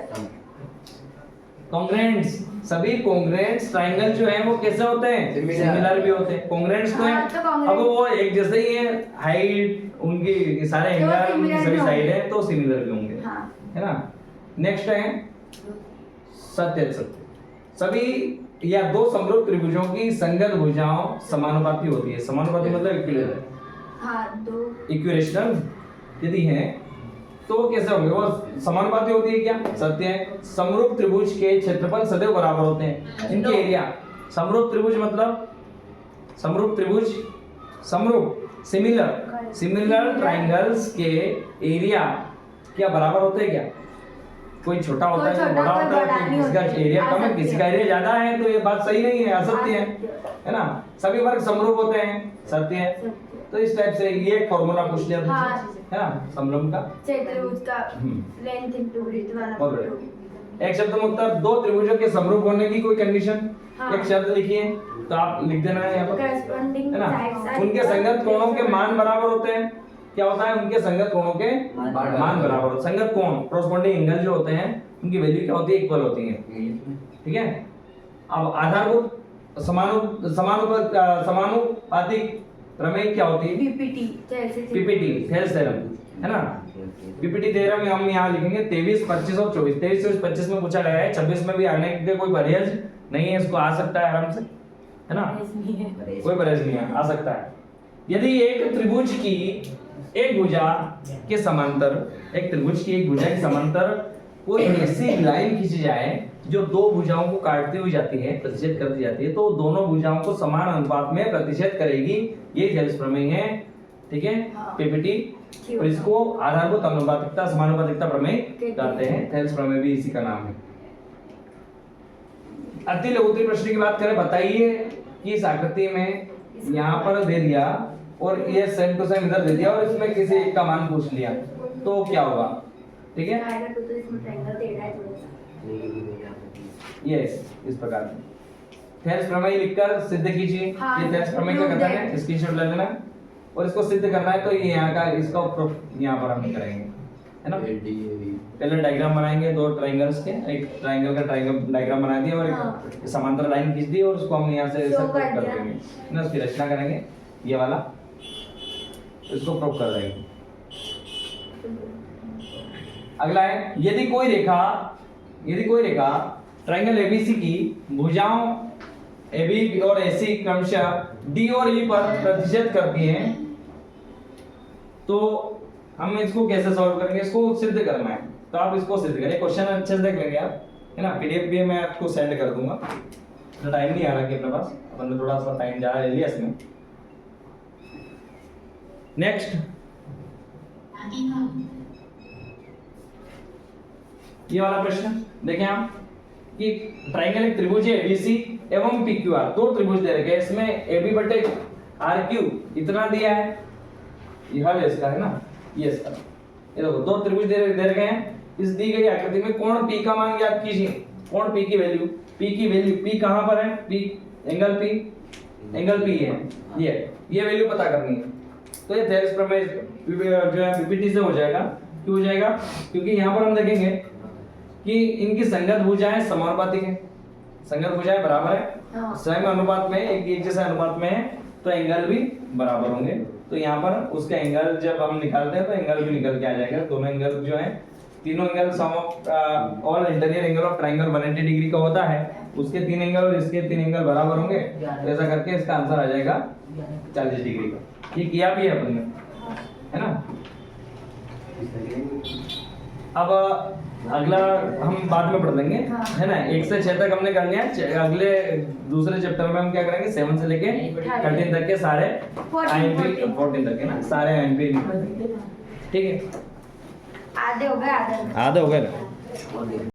कॉन्ग्रुएंट्स, सभी कॉन्ग्रुएंट्स ट्रायंगल जो है वो कैसे होते हैं, सिमिलर भी होते हैं। कॉन्ग्रुएंट्स तो हाँ, तो है, congruent- अब वो एक जैसे ही है, हाइट उनकी सारे तो एंगल उनकी similar सभी भी साइड होंगे। है, तो सिमिलर भी होंगे, हाँ। है ना। नेक्स्ट है सत्य, सभी या दो समरूप त्रिभुजों की संगत भुजाओं समानुपाती होती है। समानुपाती मतलब इक्विलेटरल, हाँ, दो इक्विलेटरल यदि है तो वो कैसे होंगे, वो समानुपाती होती है क्या, सत्य है। समरूप त्रिभुज के क्षेत्रफल सदैव बराबर होते हैं, इनके एरिया, समरूप त्रिभुज मतलब समरूप त्रिभुज, समरूप सिमिलर ट्रायंगल्स के एरिया क्या बराबर होते हैं क्या, कोई छोटा होता है, कोई बड़ा होता है, किसी का एरिया कम है, किसी का एरिया ज्यादा है, तो ये बात सही नहीं है, असत्य है ना। सभी वर्ग समरूप होते हैं, सत्य है। तो इस टाइप से ये एक फॉर्मूला पूछ लिया हाँ। है ना, समरूप का। त्रिभुज का लेंथ इनटू ब्रेड्थ वाला। और एक शब्द में उत्तर, दो त्रिभुजों के समरूप होने की कोई कंडीशन, हाँ। एक शब्द लिखिए, तो आप लिख देना है यहाँ पर, Corresponding है ना। sides are उनके संगत कोणों के मान बराबर होते हैं, क्या होता है, उनके संगत कोणों के मान बराबर होते हैं। संगत कोण, कॉरस्पॉन्डिंग एंगल जो होते हैं, उनकी वैल्यू क्या होती है, इक्वल होती है, ठीक है। अब आधारभूत समानुपातिक प्रमेय क्या होती है, पीपीटी, थेल्स थ्योरम, है ना। पीपीटी थ्योरम हम यहाँ लिखेंगे 23, 25 और 24। 23, 24, 25 में पूछा गया है, 26 में भी आने के कोई परहेज नहीं है, इसको आ सकता है आराम से, है ना, कोई परहेज नहीं है, आ सकता है। यदि एक त्रिभुज की एक भुजा के समांतर, एक त्रिभुज की एक भुजा के समांतर कोई ऐसी लाइन खींची जाए जो दो भुजाओं को काटती हुई जाती है, प्रतिच्छेद करती जाती है, तो दोनों भुजाओं को समान अनुपात में प्रतिच्छेद करेगी। ये थेल्स प्रमेय है, ठीक है, हाँ। पीपीटी। और इसको आधारभूत अनुपातिकता समानुपातिकता प्रमेय कहते हैं। थेल्स प्रमेय भी इसी का नाम है। अति लघुत्तरीय प्रश्न की बात करें, बताइए कि इस आकृति में यहाँ पर दे दिया और ये सेम टू सेम इधर दे दिया और इसमें किसी एक का मान पूछ लिया तो क्या होगा, ठीक है? तो इसमें ट्रायंगल टेढ़ा है थोड़ा सा। यस, इस प्रकार थेल्स प्रमेय लिखकर सिद्ध कीजिए। हाँ, ये थेल्स प्रमेय का कथन है, स्क्रीनशॉट ले लेना और इसको सिद्ध करना है तो ये यहाँ का इसका प्रूफ यहाँ पर हम करेंगे, है ना? पहले डायग्राम बनाएंगे दो ट्रायंगल्स के, एक ट्रायंगल का ट्रायंगल डायग्राम बना दिया और हाँ। एक समांतर लाइन खींच दी और उसको हम यहाँ से ऐसा Show प्रूफ कर कर दिया। देंगे, है ना? उसकी रचना करेंगे ये वाला, इसको प्रूफ कर देंगे। अगला है, यदि कोई रेखा ट्रायंगल एबीसी की भुजाओं AB और AC क्रमशः D और E पर प्रतिच्छेद करती हैं तो हम इसको कैसे सॉल्व करेंगे? इसको सिद्ध करना है तो आप इसको सिद्ध करें। क्वेश्चन अच्छे से देख लेंगे आप, है ना? PDF भी मैं आपको सेंड कर दूंगा, तो टाइम नहीं आ रहा कि अपने पास, अपन ने थोड़ा सा टाइम ज्यादा ले लिया इसमें। नेक्स्ट, ये वाला प्रश्न देखें आप कि ट्रायंगल एक त्रिभुज है ABC एवं PQR, दो त्रिभुज दे रखे हैं, इसमें AB बटे RQ इतना दिया है, ये हल है इसका, है ना? ये इसका, ये देखो दो त्रिभुज दे रखे हैं। इस दी गई आकृति में कोण P का मान ज्ञात कीजिए। कोण P की वैल्यू, P कहां पर है? P एंगल P है, ये वैल्यू पता करनी है। तो ये थेल्स प्रमेय जो है पीपीटी से हो जाएगा। क्यों हो जाएगा? क्योंकि यहाँ पर हम देखेंगे कि इनकी संगत भुजाएं समानुपातिक है, संगत भुजाएं बराबर है, हाँ। स्वयं अनुपात में एक जैसे अनुपात में है तो एंगल भी बराबर होंगे। तो यहाँ पर उसका एंगल जब हम निकालते हैं तो एंगल भी निकल के आ जाएगा। दोनों एंगल जो है, तीनों angle sum of all interior angle of triangle 180 degree का होता है, उसके तीन एंगल और इसके तीन एंगल बराबर होंगे। तो ऐसा करके इसका आंसर आ जाएगा 40 डिग्री का। ये किया भी है अपन ने, है ना? अब अगला हम बाद में पढ़ लेंगे, हाँ। है ना? 1 से 6 तक हमने कर लिया। अगले दूसरे चैप्टर में हम क्या करेंगे? 7 से लेके 13 तक के सारे 14 तक के ना सारे IMP, ठीक है? आधे हो गए आधे हो गए।